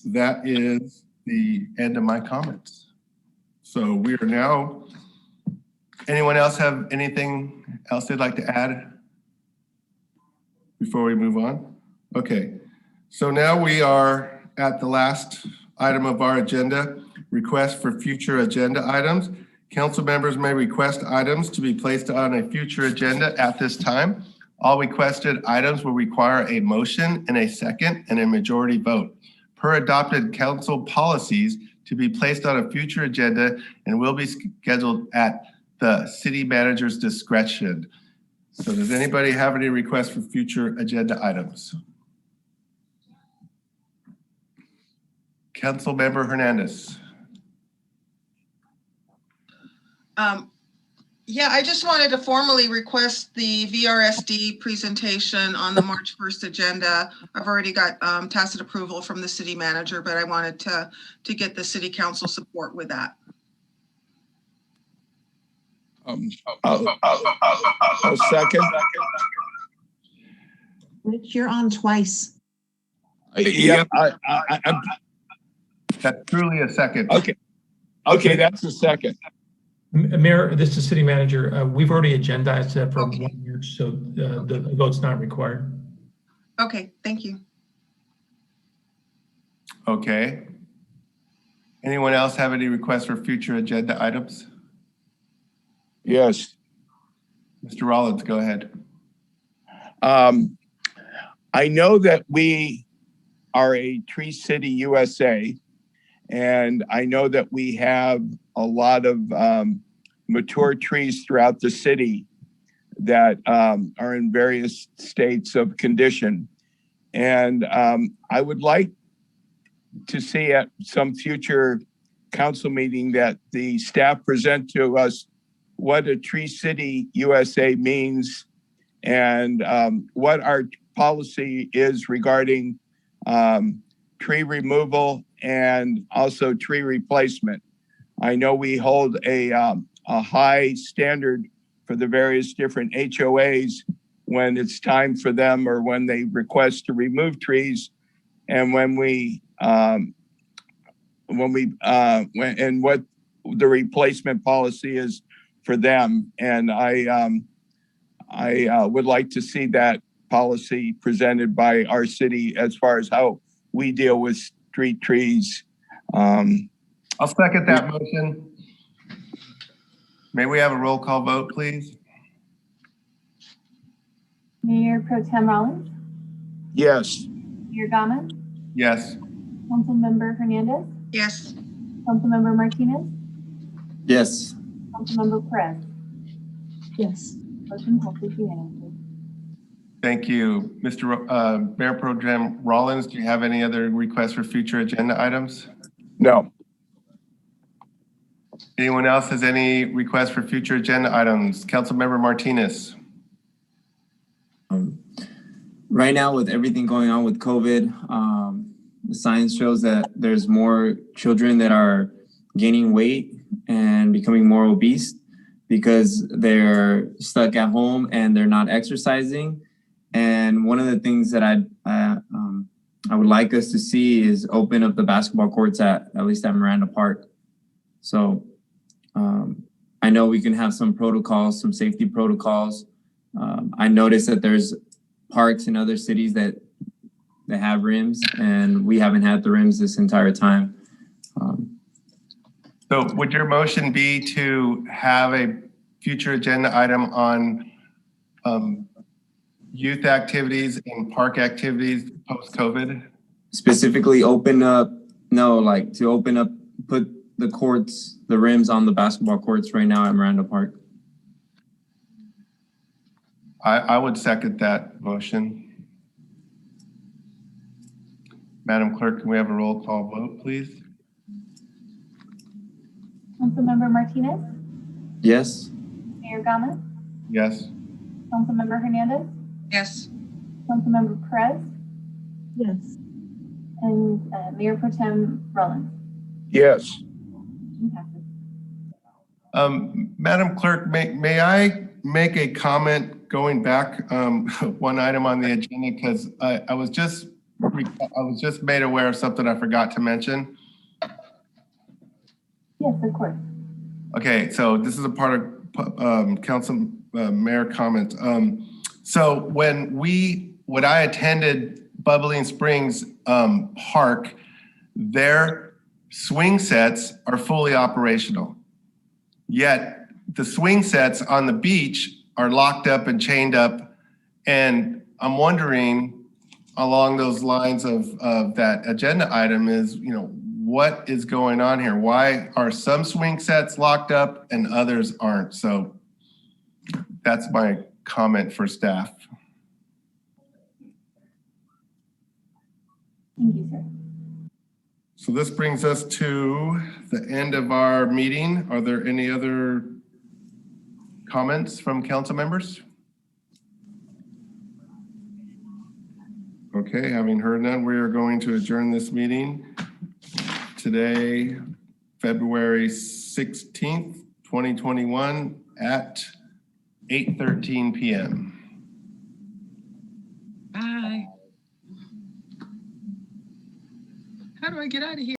that is the end of my comments. So we are now, anyone else have anything else they'd like to add before we move on? Okay, so now we are at the last item of our agenda, request for future agenda items. Council members may request items to be placed on a future agenda at this time. All requested items will require a motion and a second and a majority vote per adopted council policies to be placed on a future agenda and will be scheduled at the city manager's discretion. So does anybody have any requests for future agenda items? Council Member Hernandez. Yeah, I just wanted to formally request the VRSD presentation on the March 1st agenda. I've already got tacit approval from the city manager, but I wanted to get the city council support with that. A second. Rich, you're on twice. Yeah, That's truly a second. Okay, that's a second. Mayor, this is city manager. We've already agendized that for 1 year, so the vote's not required. Okay, thank you. Okay. Anyone else have any requests for future agenda items? Yes. Mr. Rollins, go ahead. I know that we are a Tree City USA, and I know that we have a lot of mature trees throughout the city that are in various states of condition. And I would like to see at some future council meeting that the staff present to us what a Tree City USA means and what our policy is regarding tree removal and also tree replacement. I know we hold a high standard for the various different HOAs when it's time for them or when they request to remove trees, and when what the replacement policy is for them. And I would like to see that policy presented by our city as far as how we deal with street trees. I'll second that motion. May we have a roll call vote, please? Mayor Pro Tem Rollins, Yes. Mayor Gama, Yes. Councilmember Hernandez, Yes. Councilmember Martinez, Yes. Councilmember Perez. Yes. Motion passes unanimously. Thank you. Mayor Pro Tem Rollins, do you have any other requests for future agenda items? No. Anyone else has any requests for future agenda items? Councilmember Martinez. Right now, with everything going on with COVID, the science shows that there's more children that are gaining weight and becoming more obese because they're stuck at home and they're not exercising. And one of the things that I would like us to see is open up the basketball courts at least at Miranda Park. So I know we can have some protocols, some safety protocols. I noticed that there's parks in other cities that have rims, and we haven't had the rims this entire time. So would your motion be to have a future agenda item on youth activities and park activities post-COVID? Specifically open up, to open up, put the courts, the rims on the basketball courts right now at Miranda Park. I would second that motion. Madam Clerk, can we have a roll call vote, please? Councilmember Martinez, Yes. Mayor Gama, Yes. Councilmember Hernandez, Yes. Councilmember Perez, Yes. and Mayor Pro Tem Rollins. Yes. Motion passes. Madam Clerk, may I make a comment going back one item on the agenda, because I was just made aware of something I forgot to mention. Yes, of course. Okay, so this is a part of council mayor comments. So when I attended Bubbling Springs Park, their swing sets are fully operational. Yet the swing sets on the beach are locked up and chained up. And I'm wondering along those lines of that agenda item is, what is going on here? Why are some swing sets locked up and others aren't? So that's my comment for staff. Thank you, sir. So this brings us to the end of our meeting. Are there any other comments from council members? Okay, having heard none, we are going to adjourn this meeting today, February 16th, 2021 at 8:13 p.m. Bye. How do I get out of here?